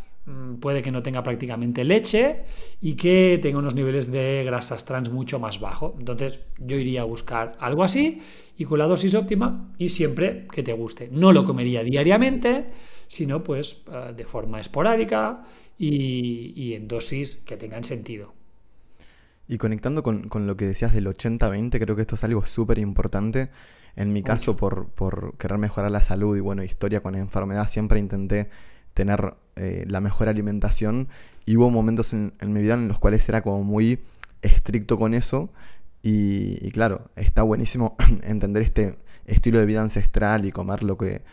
puede que no tenga prácticamente leche y que tenga unos niveles de grasas trans mucho más bajos. Entonces yo iría a buscar algo así y con la dosis óptima y siempre que te guste. No lo comería diariamente, sino pues de forma esporádica y en dosis que tengan sentido. Y conectando con lo que decías del 80-20, creo que esto es algo súper importante. En mi caso, por querer mejorar la salud y bueno, historia con enfermedad, siempre intenté tener la mejor alimentación y hubo momentos en mi vida en los cuales era como muy estricto con eso y claro, está buenísimo entender este estilo de vida ancestral y comer lo que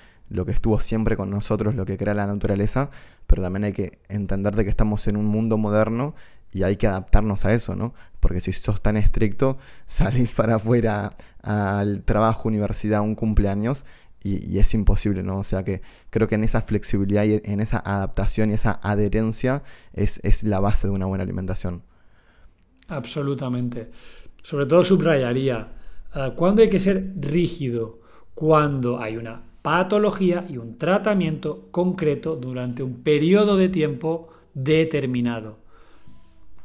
estuvo siempre con nosotros, lo que crea la naturaleza, pero también hay que entender de que estamos en un mundo moderno y hay que adaptarnos a eso, ¿no? Porque si sos tan estricto, salís para afuera al trabajo, universidad, un cumpleaños y es imposible, ¿no? O sea que creo que en esa flexibilidad y en esa adaptación y esa adherencia es la base de una buena alimentación. Absolutamente. Sobre todo subrayaría, ¿cuándo hay que ser rígido? Cuando hay una patología y un tratamiento concreto durante un periodo de tiempo determinado.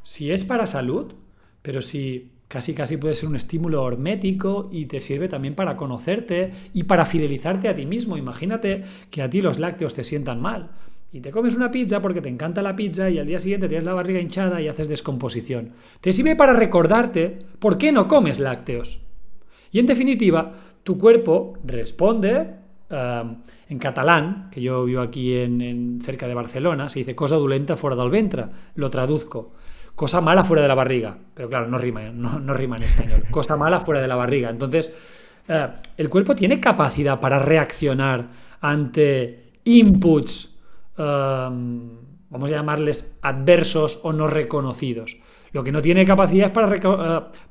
si es para salud, pero si casi puede ser un estímulo hormético y te sirve también para conocerte y para fidelizarte a ti mismo. Imagínate que a ti los lácteos te sientan mal y te comes una pizza porque te encanta la pizza y al día siguiente tienes la barriga hinchada y haces descomposición. Te sirve para recordarte por qué no comes lácteos. Y en definitiva, tu cuerpo responde en catalán, que yo vivo aquí cerca de Barcelona, se dice cosa dolenta fuera del ventre, lo traduzco. Cosa mala fuera de la barriga, pero claro, no rima en español. Cosa mala fuera de la barriga. Entonces, el cuerpo tiene capacidad para reaccionar ante inputs, vamos a llamarles adversos o no reconocidos. Lo que no tiene capacidad es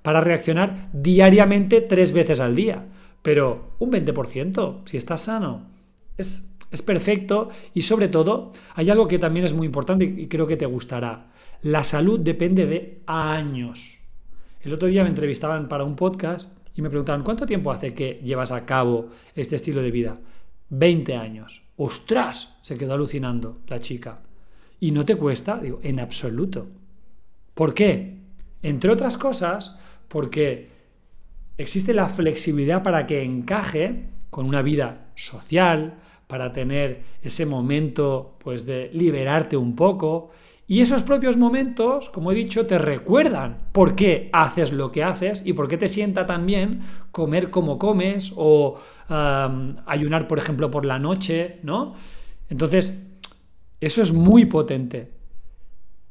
para reaccionar diariamente 3 veces al día. Pero un 20%, si estás sano, es perfecto. Y sobre todo, hay algo que también es muy importante y creo que te gustará. La salud depende de años. El otro día me entrevistaban para un podcast y me preguntaban, ¿cuánto tiempo hace que llevas a cabo este estilo de vida? 20 años. ¡Ostras! Se quedó alucinando la chica. ¿Y no te cuesta? Digo, en absoluto. ¿Por qué? Entre otras cosas, porque existe la flexibilidad para que encaje con una vida social, para tener ese momento pues, de liberarte un poco. Y esos propios momentos, como he dicho, te recuerdan por qué haces lo que haces y por qué te sienta tan bien comer como comes o ayunar, por ejemplo, por la noche, ¿no? Entonces, eso es muy potente.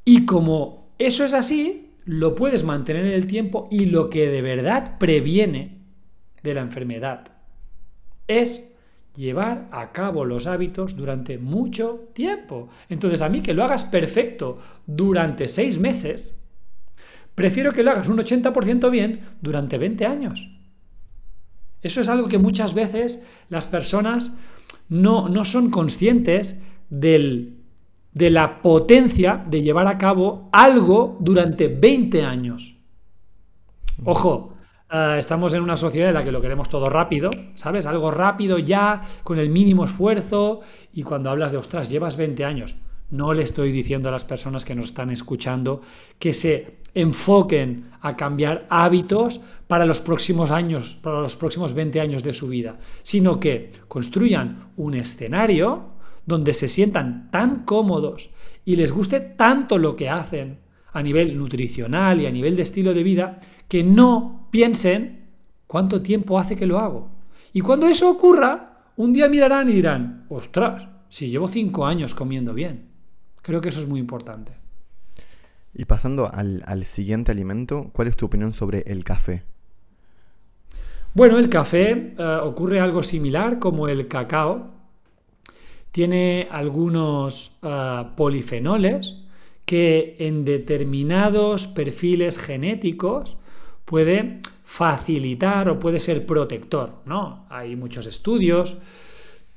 Y como eso es así, lo puedes mantener en el tiempo y lo que de verdad previene de la enfermedad es llevar a cabo los hábitos durante mucho tiempo. Entonces, a mí que lo hagas perfecto durante 6 meses, prefiero que lo hagas un 80% bien durante 20 años. Eso es algo que muchas veces las personas no son conscientes de la potencia de llevar a cabo algo durante 20 años. Ojo, estamos en una sociedad en la que lo queremos todo rápido, ¿sabes? Algo rápido ya, con el mínimo esfuerzo, y cuando hablas de, ostras, llevas 20 años, no le estoy diciendo a las personas que nos están escuchando que se enfoquen a cambiar hábitos para los próximos años, para los próximos 20 años de su vida, sino que construyan un escenario donde se sientan tan cómodos y les guste tanto lo que hacen a nivel nutricional y a nivel de estilo de vida, que no piensen cuánto tiempo hace que lo hago. Y cuando eso ocurra, un día mirarán y dirán, ostras, si llevo 5 años comiendo bien. Creo que eso es muy importante. Y pasando al siguiente alimento, ¿cuál es tu opinión sobre el café? Bueno, el café ocurre algo similar como el cacao. Tiene algunos polifenoles que en determinados perfiles genéticos puede facilitar o puede ser protector, ¿no? Hay muchos estudios.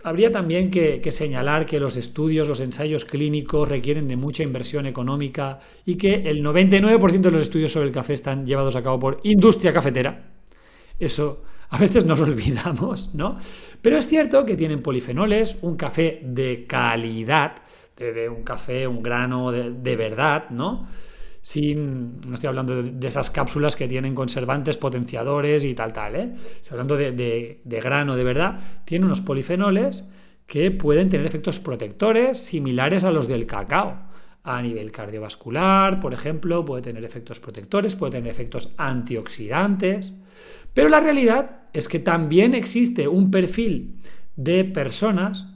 Habría también que señalar que los estudios, los ensayos clínicos requieren de mucha inversión económica y que el 99% de los estudios sobre el café están llevados a cabo por industria cafetera. Eso a veces nos olvidamos, ¿no? Pero es cierto que tienen polifenoles, un café de calidad, de un café, un grano de verdad, ¿no? No estoy hablando de esas cápsulas que tienen conservantes, potenciadores y tal, ¿eh? Estoy hablando de grano de verdad. Tiene unos polifenoles que pueden tener efectos protectores similares a los del cacao. A nivel cardiovascular, por ejemplo, puede tener efectos protectores, puede tener efectos antioxidantes. Pero la realidad es que también existe un perfil de personas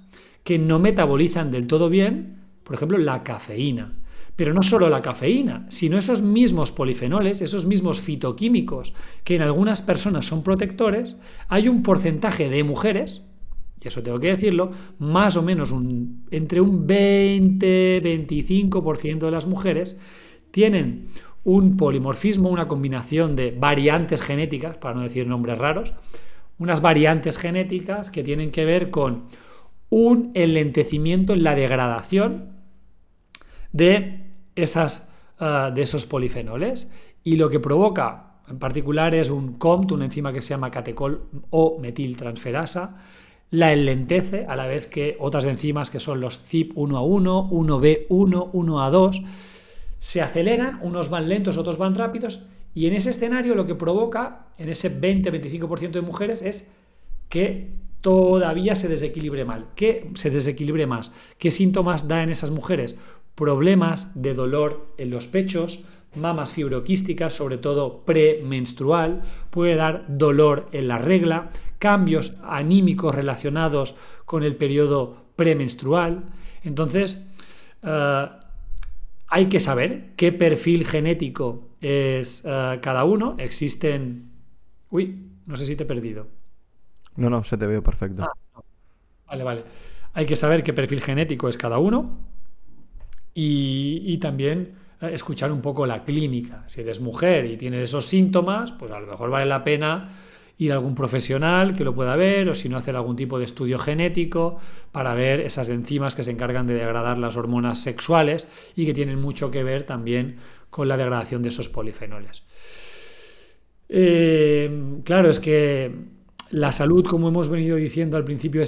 que no metabolizan del todo bien, por ejemplo, la cafeína. Pero no solo la cafeína, sino esos mismos polifenoles, esos mismos fitoquímicos que en algunas personas son protectores. Hay un porcentaje de mujeres, y eso tengo que decirlo, más o menos entre un 20-25% de las mujeres tienen un polimorfismo, una combinación de variantes genéticas, para no decir nombres raros, unas variantes genéticas que tienen que ver con un enlentecimiento en la degradación de esos polifenoles, y lo que provoca en particular es un COMT, una enzima que se llama catecol o metiltransferasa, la enlentece a la vez que otras enzimas que son los CYP1A1, 1B1, 1A2 se aceleran, unos van lentos, otros van rápidos, y en ese escenario lo que provoca, en ese 20-25% de mujeres, es que todavía se desequilibre más. ¿Qué síntomas da en esas mujeres? Problemas de dolor en los pechos, mamas fibroquísticas, sobre todo premenstrual, puede dar dolor en la regla, cambios anímicos relacionados con el periodo premenstrual. Entonces, hay que saber qué perfil genético es cada uno. Existen... Uy, no sé si te he perdido. No, yo te veo perfecto. Vale. Hay que saber qué perfil genético es cada uno y también escuchar un poco la clínica. Si eres mujer y tienes esos síntomas, pues a lo mejor vale la pena ir a algún profesional que lo pueda ver, o si no, hacer algún tipo de estudio genético para ver esas enzimas que se encargan de degradar las hormonas sexuales y que tienen mucho que ver también con la degradación de esos polifenoles. Claro, es que la salud, como hemos venido diciendo al principio,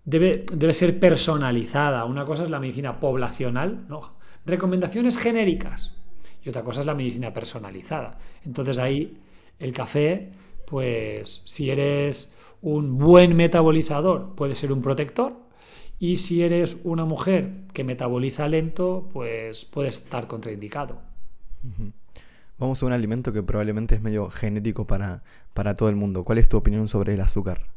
debe ser personalizada. Una cosa es la medicina poblacional, ¿no? Recomendaciones genéricas, y otra cosa es la medicina personalizada. Entonces ahí el café, pues si eres un buen metabolizador, puede ser un protector, y si eres una mujer que metaboliza lento, pues puede estar contraindicado. Vamos a un alimento que probablemente es medio genérico para todo el mundo. ¿Cuál es tu opinión sobre el azúcar?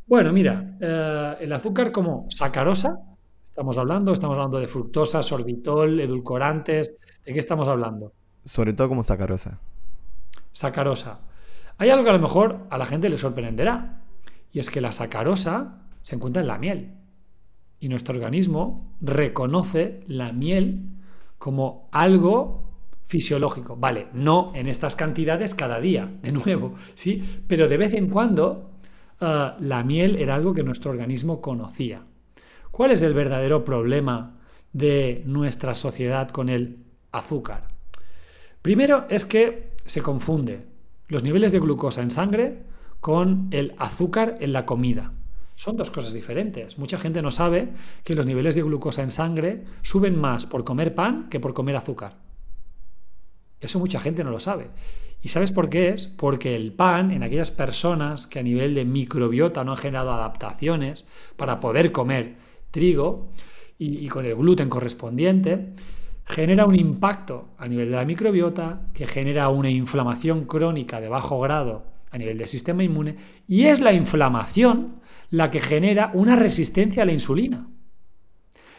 Bueno, mira, el azúcar como sacarosa, estamos hablando de fructosa, sorbitol, edulcorantes, ¿de qué estamos hablando? Sobre todo como sacarosa. Sacarosa. Hay algo que a lo mejor a la gente le sorprenderá, y es que la sacarosa se encuentra en la miel, y nuestro organismo reconoce la miel como algo fisiológico. Vale, no en estas cantidades cada día, de nuevo, ¿sí? Pero de vez en cuando la miel era algo que nuestro organismo conocía. ¿Cuál es el verdadero problema de nuestra sociedad con el azúcar? Primero es que se confunde los niveles de glucosa en sangre con el azúcar en la comida. Son dos cosas diferentes. Mucha gente no sabe que los niveles de glucosa en sangre suben más por comer pan que por comer azúcar. Eso mucha gente no lo sabe. ¿Y sabes por qué es? Porque el pan, en aquellas personas que a nivel de microbiota no han generado adaptaciones para poder comer trigo y con el gluten correspondiente, genera un impacto a nivel de la microbiota que genera una inflamación crónica de bajo grado a nivel del sistema inmune, y es la inflamación la que genera una resistencia a la insulina.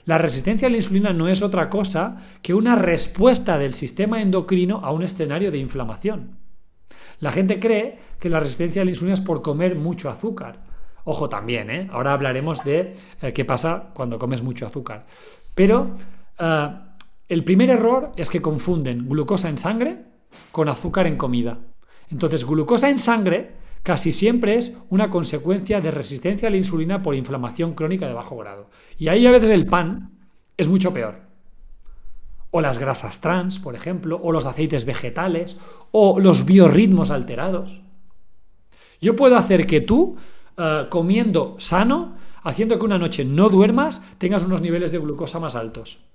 La resistencia a la insulina no es otra cosa que una respuesta del sistema endocrino a un escenario de inflamación. La gente cree que la resistencia a la insulina es por comer mucho azúcar. Ojo también, ¿eh? Ahora hablaremos de qué pasa cuando comes mucho azúcar. Pero el primer error es que confunden glucosa en sangre con azúcar en comida. Entonces, glucosa en sangre casi siempre es una consecuencia de resistencia a la insulina por inflamación crónica de bajo grado. Y ahí a veces el pan es mucho peor. O las grasas trans, por ejemplo, o los aceites vegetales, o los biorritmos alterados. Yo puedo hacer que tú, comiendo sano, haciendo que una noche no duermas, tengas unos niveles de glucosa más altos.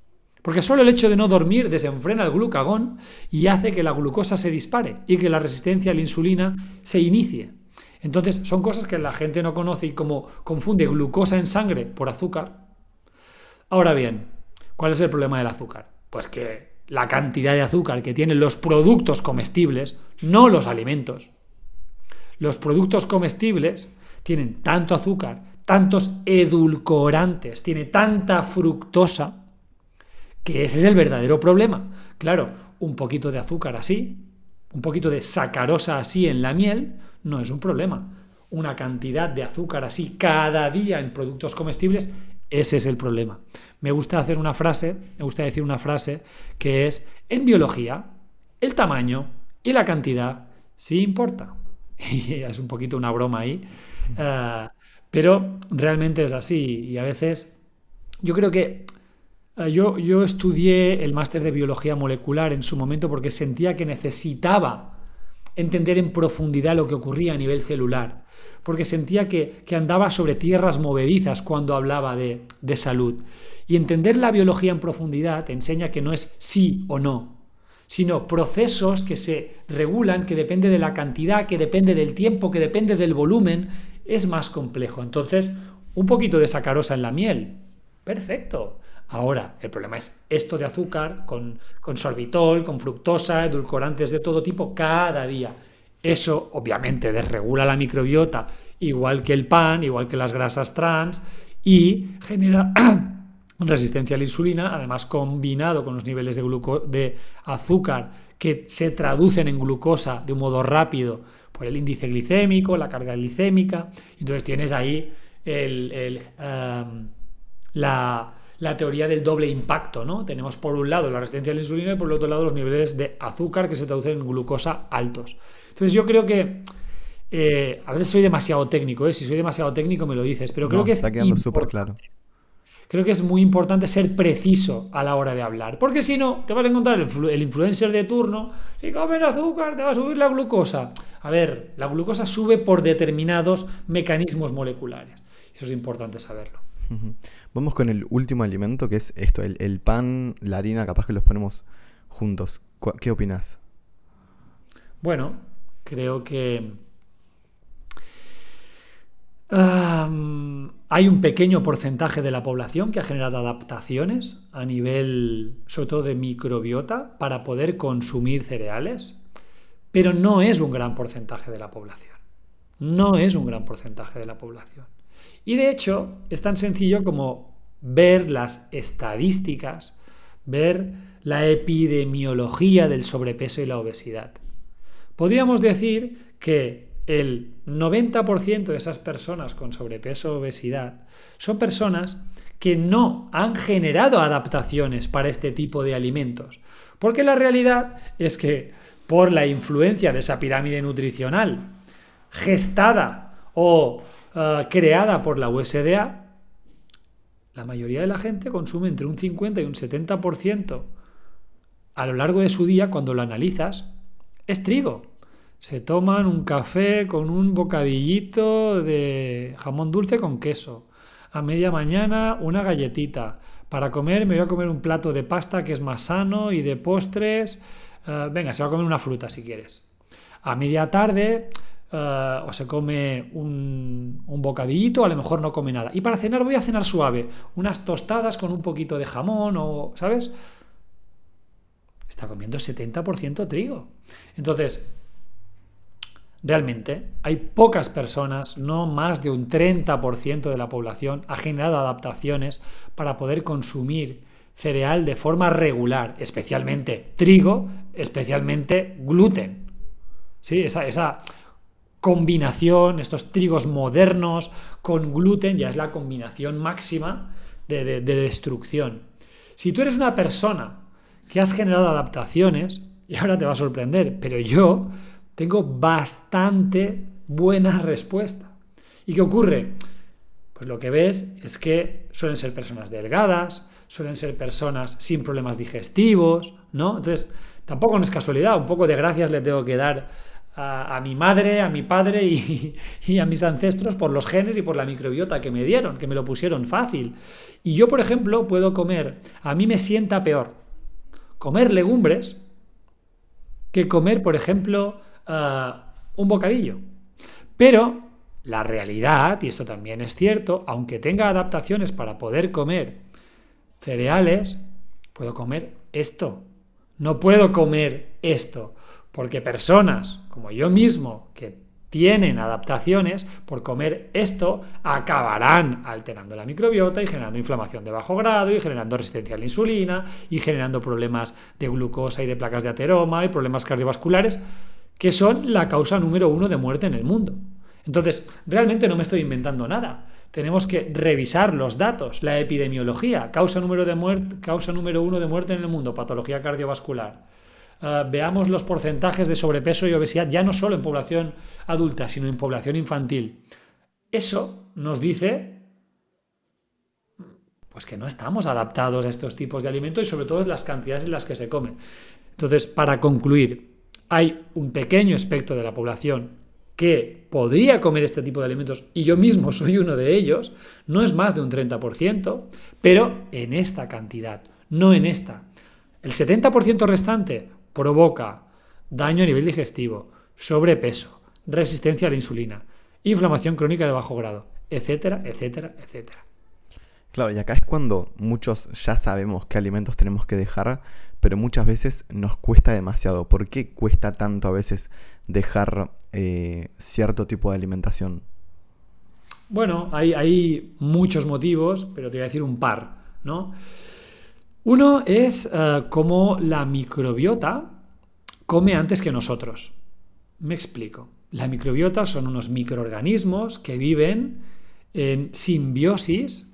Porque solo el hecho de no dormir desenfrena el glucagón y hace que la glucosa se dispare y que la resistencia a la insulina se inicie. Entonces, son cosas que la gente no conoce y como confunde glucosa en sangre por azúcar. Ahora bien, ¿cuál es el problema del azúcar? Pues que la cantidad de azúcar que tienen los productos comestibles, no los alimentos. Los productos comestibles tienen tanto azúcar, tantos edulcorantes, tiene tanta fructosa, que ese es el verdadero problema. Claro, un poquito de azúcar así, un poquito de sacarosa así en la miel, no es un problema. Una cantidad de azúcar así cada día en productos comestibles, ese es el problema. Me gusta decir una frase que es: en biología, el tamaño y la cantidad sí importa. Y es un poquito una broma ahí, pero realmente es así. Y a veces yo creo que yo estudié el máster de biología molecular en su momento porque sentía que necesitaba entender en profundidad lo que ocurría a nivel celular, porque sentía que andaba sobre tierras movedizas cuando hablaba de salud. Y entender la biología en profundidad te enseña que no es sí o no, sino procesos que se regulan, que depende de la cantidad, que depende del tiempo, que depende del volumen, es más complejo. Entonces, un poquito de sacarosa en la miel, perfecto. Ahora, el problema es esto de azúcar con sorbitol, con fructosa, edulcorantes de todo tipo cada día. Eso obviamente desregula la microbiota, igual que el pan, igual que las grasas trans, y genera resistencia a la insulina, además combinado con los niveles de azúcar que se traducen en glucosa de un modo rápido por el índice glicémico, la carga glicémica. Entonces tienes ahí la teoría del doble impacto, ¿no? Tenemos por un lado la resistencia a la insulina y por el otro lado los niveles de azúcar que se traducen en glucosa altos. Entonces yo creo que a veces soy demasiado técnico, si soy demasiado técnico me lo dices, pero creo No, que es está quedando súper claro. creo que es muy importante ser preciso a la hora de hablar, porque si no, te vas a encontrar el influencer de turno, si comes azúcar te va a subir la glucosa. A ver, la glucosa sube por determinados mecanismos moleculares. Eso es importante saberlo. Ujú. Vamos con el último alimento, que es esto, el pan, la harina, capaz que los ponemos juntos. ¿Qué opinas? Bueno, creo que hay un pequeño porcentaje de la población que ha generado adaptaciones a nivel, sobre todo de microbiota, para poder consumir cereales, pero no es un gran porcentaje de la población. No es un gran porcentaje de la población. Y de hecho, es tan sencillo como ver las estadísticas, ver la epidemiología del sobrepeso y la obesidad. Podríamos decir que el 90% de esas personas con sobrepeso o obesidad son personas que no han generado adaptaciones para este tipo de alimentos. Porque la realidad es que por la influencia de esa pirámide nutricional gestada o creada por la USDA, la mayoría de la gente consume entre un 50 y un 70% a lo largo de su día, cuando lo analizas, es trigo. Se toman un café con un bocadillito de jamón dulce con queso. A media mañana una galletita. Para comer me voy a comer un plato de pasta que es más sano y de postres. Venga, se va a comer una fruta si quieres. A media tarde o se come un bocadillito, a lo mejor no come nada. Y para cenar voy a cenar suave. Unas tostadas con un poquito de jamón o, ¿sabes? Está comiendo 70% trigo. Entonces, realmente hay pocas personas, no más de un 30% de la población ha generado adaptaciones para poder consumir cereal de forma regular, especialmente trigo, especialmente gluten. ¿Sí? Esa combinación, estos trigos modernos con gluten ya es la combinación máxima de destrucción. Si tú eres una persona que has generado adaptaciones, y ahora te va a sorprender, pero yo tengo bastante buena respuesta. ¿Y qué ocurre? Pues lo que ves es que suelen ser personas delgadas, suelen ser personas sin problemas digestivos, ¿no? Entonces, tampoco no es casualidad, un poco de gracias le tengo que dar a mi madre, a mi padre y a mis ancestros por los genes y por la microbiota que me dieron, que me lo pusieron fácil. Y yo, por ejemplo, puedo comer, a mí me sienta peor comer legumbres que comer, por ejemplo, un bocadillo. Pero la realidad, y esto también es cierto, aunque tenga adaptaciones para poder comer cereales, puedo comer esto. No puedo comer esto, porque personas como yo mismo que tienen adaptaciones, por comer esto acabarán alterando la microbiota y generando inflamación de bajo grado y generando resistencia a la insulina y generando problemas de glucosa y de placas de ateroma y problemas cardiovasculares que son la causa número 1 de muerte en el mundo. Entonces, realmente no me estoy inventando nada. Tenemos que revisar los datos, la epidemiología, causa número 1 de muerte en el mundo, patología cardiovascular. Veamos los porcentajes de sobrepeso y obesidad, ya no solo en población adulta, sino en población infantil. Eso nos dice pues que no estamos adaptados a estos tipos de alimentos y sobre todo las cantidades en las que se comen. Entonces, para concluir, hay un pequeño espectro de la población que podría comer este tipo de alimentos, y yo mismo soy uno de ellos, no es más de un 30%, pero en esta cantidad, no en esta. El 70% restante provoca daño a nivel digestivo, sobrepeso, resistencia a la insulina, inflamación crónica de bajo grado, etcétera, etcétera, etcétera. Claro, y acá es cuando muchos ya sabemos qué alimentos tenemos que dejar, pero muchas veces nos cuesta demasiado. ¿Por qué cuesta tanto a veces dejar cierto tipo de alimentación? Bueno, hay muchos motivos, pero te voy a decir un par, ¿no? Uno es cómo la microbiota come antes que nosotros. Me explico. La microbiota son unos microorganismos que viven en simbiosis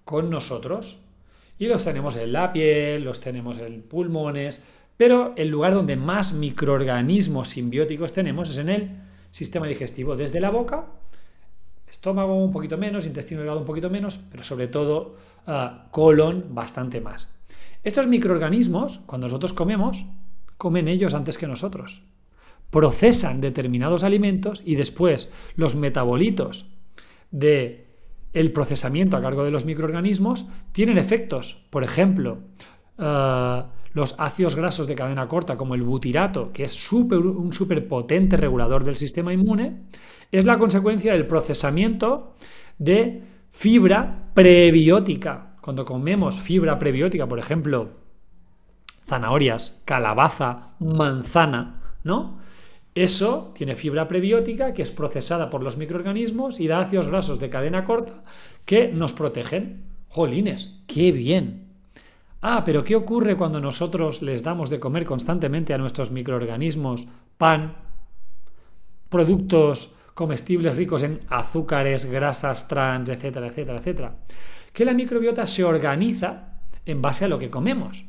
con nosotros. Y los tenemos en la piel, los tenemos en pulmones, pero el lugar donde más microorganismos simbióticos tenemos es en el sistema digestivo, desde la boca, estómago un poquito menos, intestino delgado un poquito menos, pero sobre todo colon bastante más. Estos microorganismos, cuando nosotros comemos, comen ellos antes que nosotros. Procesan determinados alimentos y después los metabolitos de el procesamiento a cargo de los microorganismos tienen efectos. Por ejemplo, los ácidos grasos de cadena corta, como el butirato, que es un súper potente regulador del sistema inmune, es la consecuencia del procesamiento de fibra prebiótica. Cuando comemos fibra prebiótica, por ejemplo, zanahorias, calabaza, manzana, ¿no? Eso tiene fibra prebiótica que es procesada por los microorganismos y da ácidos grasos de cadena corta que nos protegen. ¡Jolines! ¡Qué bien! Pero ¿qué ocurre cuando nosotros les damos de comer constantemente a nuestros microorganismos pan, productos comestibles ricos en azúcares, grasas, trans, etcétera, etcétera, etcétera? Que la microbiota se organiza en base a lo que comemos.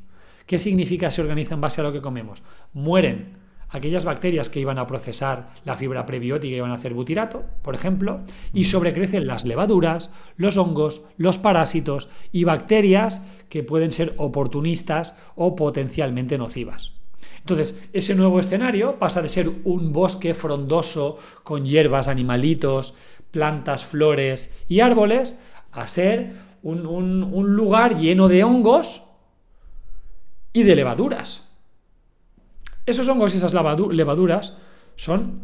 ¿Qué significa se organiza en base a lo que comemos? Mueren aquellas bacterias que iban a procesar la fibra prebiótica y iban a hacer butirato, por ejemplo, y sobrecrecen las levaduras, los hongos, los parásitos y bacterias que pueden ser oportunistas o potencialmente nocivas. Entonces, ese nuevo escenario pasa de ser un bosque frondoso con hierbas, animalitos, plantas, flores y árboles a ser un lugar lleno de hongos y de levaduras. Esos hongos y esas levaduras son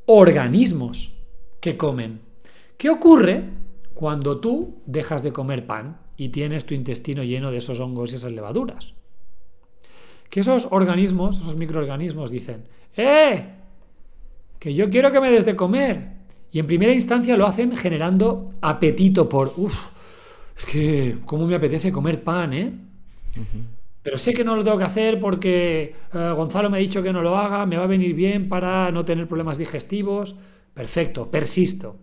organismos que comen. ¿Qué ocurre cuando tú dejas de comer pan y tienes tu intestino lleno de esos hongos y esas levaduras? Que esos organismos, esos microorganismos dicen, que yo quiero que me des de comer. Y en primera instancia lo hacen generando apetito por, es que cómo me apetece comer pan, Pero sé que no lo tengo que hacer porque Gonzalo me ha dicho que no lo haga, me va a venir bien para no tener problemas digestivos. Perfecto, persisto.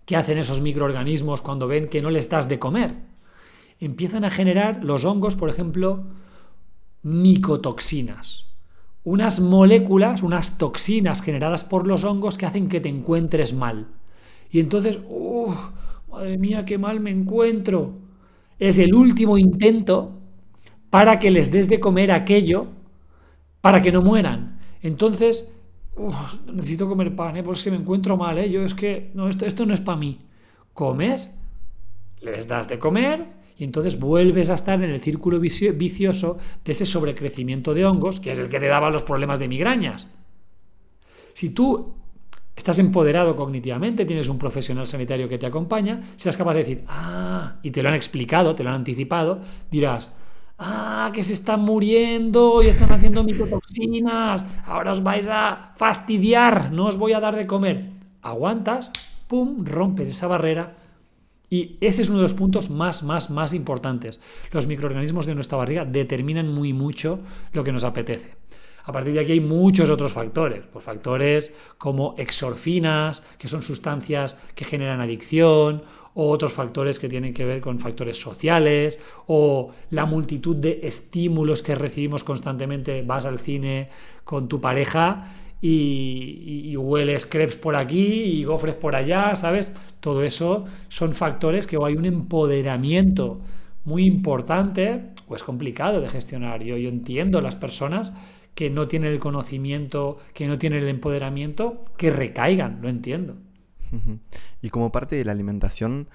¿Qué hacen esos microorganismos cuando ven que no les das de comer? Empiezan a generar los hongos, por ejemplo, micotoxinas. Unas moléculas, unas toxinas generadas por los hongos que hacen que te encuentres mal. Y entonces, madre mía, qué mal me encuentro. Es el último intento para que les des de comer aquello para que no mueran. Entonces, necesito comer pan, porque es que me encuentro mal, yo es que, no, esto no es para mí. Comes, les das de comer y entonces vuelves a estar en el círculo vicioso de ese sobrecrecimiento de hongos, que es el que te daba los problemas de migrañas. Si tú estás empoderado cognitivamente, tienes un profesional sanitario que te acompaña, seas capaz de decir, y te lo han explicado, te lo han anticipado, dirás, que se están muriendo y están haciendo micotoxinas, ahora os vais a fastidiar, no os voy a dar de comer. Aguantas, pum, rompes esa barrera y ese es uno de los puntos más importantes. Los microorganismos de nuestra barriga determinan muy mucho lo que nos apetece. A partir de aquí hay muchos otros factores, pues factores como exorfinas, que son sustancias que generan adicción, o otros factores que tienen que ver con factores sociales, o la multitud de estímulos que recibimos constantemente. Vas al cine con tu pareja y hueles crepes por aquí y gofres por allá, ¿sabes? Todo eso son factores que hay un empoderamiento muy importante, o es complicado de gestionar. Yo entiendo las personas que no tienen el conocimiento, que no tienen el empoderamiento, que recaigan, lo entiendo. Ujú. Y como parte de la alimentación,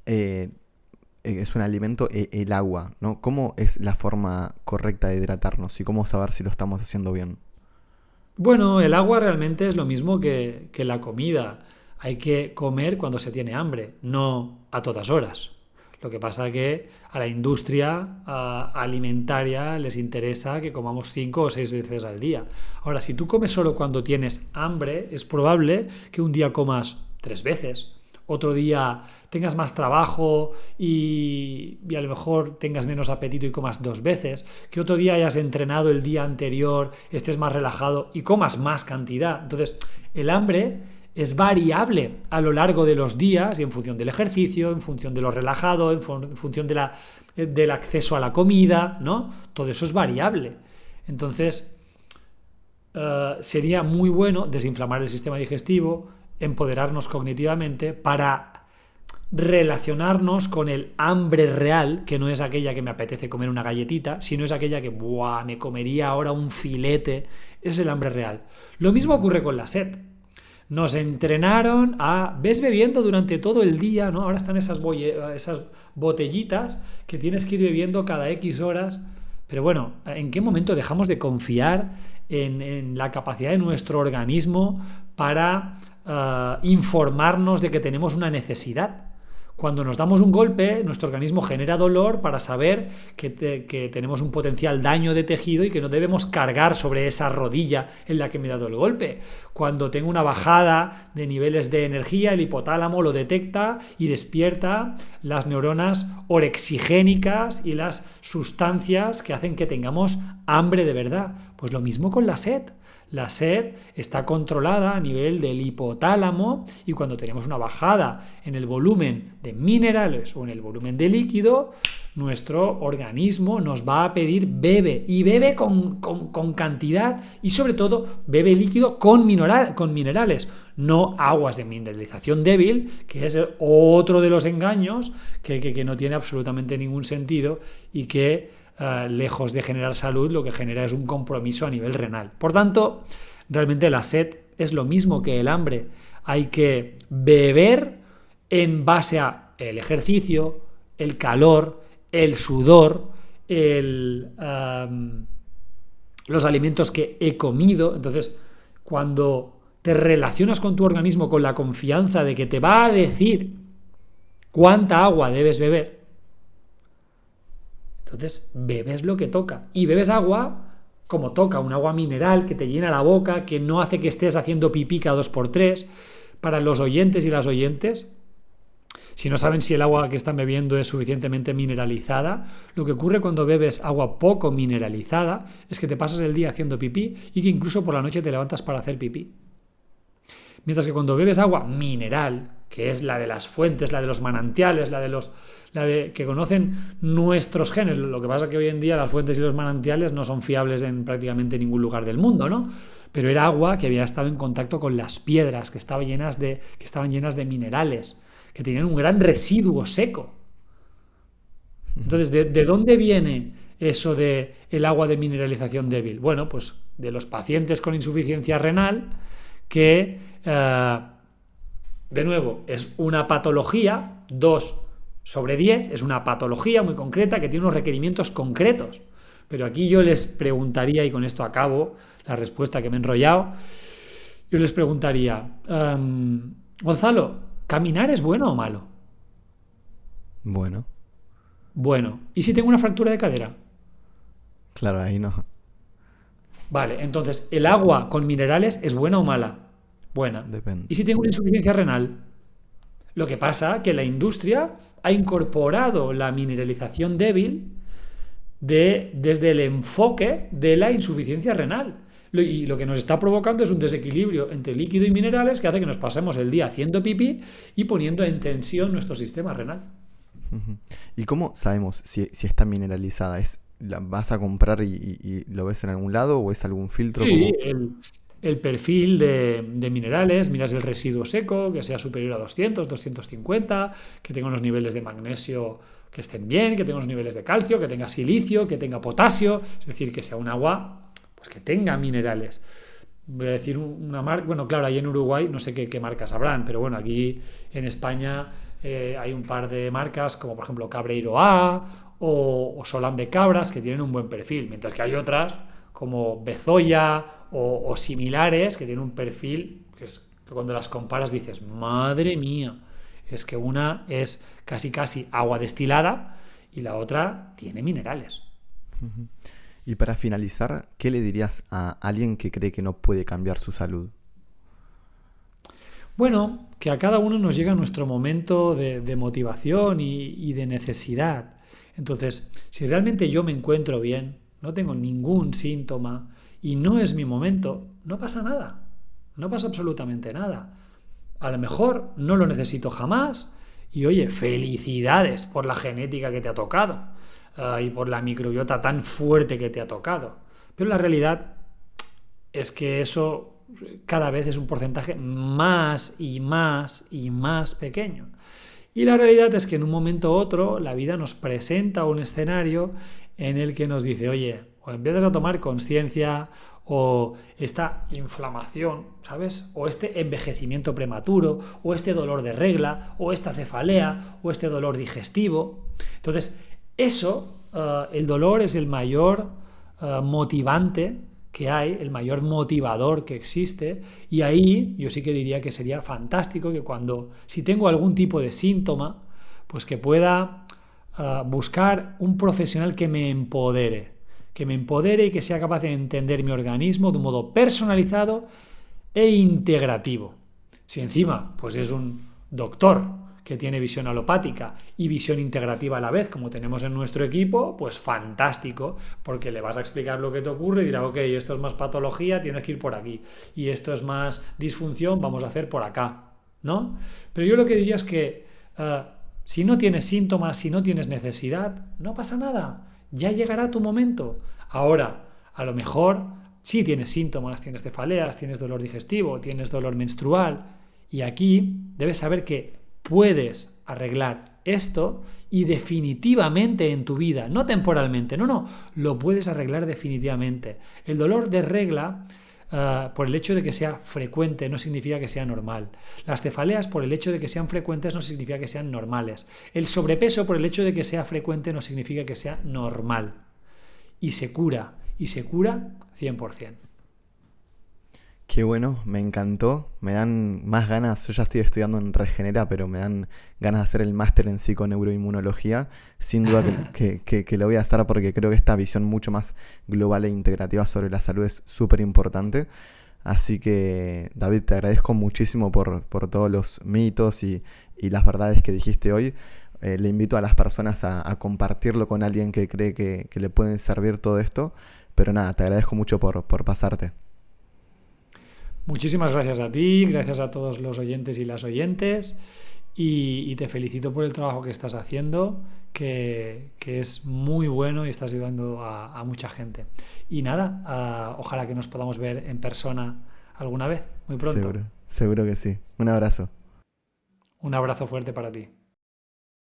es un alimento el agua, ¿no? ¿Cómo es la forma correcta de hidratarnos y cómo saber si lo estamos haciendo bien? Bueno, el agua realmente es lo mismo que la comida. Hay que comer cuando se tiene hambre, no a todas horas. Lo que pasa que a la industria alimentaria les interesa que comamos 5 o 6 veces al día. Ahora, si tú comes solo cuando tienes hambre, es probable que un día comas 3 veces, otro día tengas más trabajo y a lo mejor tengas menos apetito y comas 2 veces, que otro día hayas entrenado el día anterior, estés más relajado y comas más cantidad. Entonces, el hambre es variable a lo largo de los días y en función del ejercicio, en función de lo relajado, en función del acceso a la comida, ¿no? Todo eso es variable. Entonces, sería muy bueno desinflamar el sistema digestivo, empoderarnos cognitivamente para relacionarnos con el hambre real, que no es aquella que me apetece comer una galletita, sino es aquella que ¡buah! Me comería ahora un filete. Ese es el hambre real. Lo mismo ocurre con la sed. Nos entrenaron ves bebiendo durante todo el día, ¿no? Ahora están esas botellitas que tienes que ir bebiendo cada X horas. Pero bueno, ¿en qué momento dejamos de confiar en la capacidad de nuestro organismo para informarnos de que tenemos una necesidad? Cuando nos damos un golpe, nuestro organismo genera dolor para saber que tenemos un potencial daño de tejido y que no debemos cargar sobre esa rodilla en la que me he dado el golpe. Cuando tengo una bajada de niveles de energía, el hipotálamo lo detecta y despierta las neuronas orexigénicas y las sustancias que hacen que tengamos hambre de verdad. Pues lo mismo con la sed. La sed está controlada a nivel del hipotálamo y cuando tenemos una bajada en el volumen de minerales o en el volumen de líquido, nuestro organismo nos va a pedir bebe y bebe con cantidad y sobre todo bebe líquido con minerales, no aguas de mineralización débil, que es otro de los engaños que no tiene absolutamente ningún sentido y que lejos de generar salud, lo que genera es un compromiso a nivel renal. Por tanto, realmente la sed es lo mismo que el hambre. Hay que beber en base a el ejercicio, el calor, el sudor, los alimentos que he comido. Entonces, cuando te relacionas con tu organismo con la confianza de que te va a decir cuánta agua debes beber, entonces bebes lo que toca y bebes agua como toca, un agua mineral que te llena la boca, que no hace que estés haciendo pipí cada 2 por 3. Para los oyentes y las oyentes, si no saben si el agua que están bebiendo es suficientemente mineralizada, lo que ocurre cuando bebes agua poco mineralizada es que te pasas el día haciendo pipí y que incluso por la noche te levantas para hacer pipí. Mientras que cuando bebes agua mineral, que es la de las fuentes, la de los manantiales, la de que conocen nuestros genes, lo que pasa es que hoy en día las fuentes y los manantiales no son fiables en prácticamente ningún lugar del mundo, ¿no? Pero era agua que había estado en contacto con las piedras, que estaban llenas de minerales, que tenían un gran residuo seco. Entonces, ¿de dónde viene eso de el agua de mineralización débil? Bueno, pues de los pacientes con insuficiencia renal que, de nuevo, es una patología, 2/10, es una patología muy concreta que tiene unos requerimientos concretos. Pero aquí yo les preguntaría, y con esto acabo la respuesta que me he enrollado, yo les preguntaría, Gonzalo, ¿caminar es bueno o malo? Bueno, Bueno. ¿Y si tengo una fractura de cadera? claro, ahí no. Vale, entonces, ¿el agua con minerales es buena o mala? Buena. Depende. ¿Y si tengo una insuficiencia renal? Lo que pasa es que la industria ha incorporado la mineralización débil desde el enfoque de la insuficiencia renal. Y lo que nos está provocando es un desequilibrio entre líquido y minerales que hace que nos pasemos el día haciendo pipí y poniendo en tensión nuestro sistema renal. Ujú. ¿Y cómo sabemos si está mineralizada? ¿La vas a comprar y lo ves en algún lado o es algún filtro Sí, como... el perfil de minerales, miras el residuo seco, que sea superior a 200, 250, que tenga unos niveles de magnesio que estén bien, que tenga unos niveles de calcio, que tenga silicio, que tenga potasio, es decir, que sea un agua pues que tenga minerales. Voy a decir una marca, bueno, claro, ahí en Uruguay no sé qué marcas habrán, pero bueno, aquí en España hay un par de marcas como por ejemplo Cabreiro A o Solán de Cabras que tienen un buen perfil, mientras que hay otras como Bezoya o similares que tienen un perfil que cuando las comparas dices, madre mía, es que una es casi casi agua destilada y la otra tiene minerales. Ujú. Y para finalizar, ¿qué le dirías a alguien que cree que no puede cambiar su salud? Bueno, que a cada uno nos llega nuestro momento de motivación y de necesidad. Entonces, si realmente yo me encuentro bien, no tengo ningún síntoma y no es mi momento, no pasa nada. No pasa absolutamente nada. A lo mejor no lo necesito jamás y oye, felicidades por la genética que te ha tocado y por la microbiota tan fuerte que te ha tocado. Pero la realidad es que eso cada vez es un porcentaje más y más y más pequeño. Y la realidad es que en un momento u otro la vida nos presenta un escenario en el que nos dice, oye, o empiezas a tomar conciencia o esta inflamación, ¿sabes? O este envejecimiento prematuro, o este dolor de regla, o esta cefalea, o este dolor digestivo. Entonces, eso, el dolor es el mayor motivante que hay, el mayor motivador que existe, y ahí yo sí que diría que sería fantástico que si tengo algún tipo de síntoma, pues que pueda buscar un profesional que me empodere y que sea capaz de entender mi organismo de un modo personalizado e integrativo. Si encima pues es un doctor que tiene visión alopática y visión integrativa a la vez, como tenemos en nuestro equipo, pues fantástico, porque le vas a explicar lo que te ocurre y dirá, ok, esto es más patología, tienes que ir por aquí, y esto es más disfunción, vamos a hacer por acá, ¿no? Pero yo lo que diría es que si no tienes síntomas, si no tienes necesidad, no pasa nada, ya llegará tu momento. Ahora, a lo mejor sí tienes síntomas, tienes cefaleas, tienes dolor digestivo, tienes dolor menstrual, y aquí debes saber que puedes arreglar esto y definitivamente en tu vida, no temporalmente, no, lo puedes arreglar definitivamente. El dolor de regla, por el hecho de que sea frecuente, no significa que sea normal. Las cefaleas, por el hecho de que sean frecuentes, no significa que sean normales. El sobrepeso, por el hecho de que sea frecuente, no significa que sea normal. Y se cura 100%. Qué bueno, me encantó. Me dan más ganas. Yo ya estoy estudiando en Regenera, pero me dan ganas de hacer el máster en psiconeuroinmunología. Sin duda que lo voy a hacer porque creo que esta visión mucho más global e integrativa sobre la salud es súper importante. Así que, David, te agradezco muchísimo por todos los mitos y las verdades que dijiste hoy. Le invito a las personas a compartirlo con alguien que cree que le pueden servir todo esto. Pero nada, te agradezco mucho por pasarte. Muchísimas gracias a ti, gracias a todos los oyentes y las oyentes y te felicito por el trabajo que estás haciendo, que es muy bueno y estás ayudando a mucha gente. Y nada, ojalá que nos podamos ver en persona alguna vez, muy pronto. Seguro que sí. Un abrazo. Un abrazo fuerte para ti.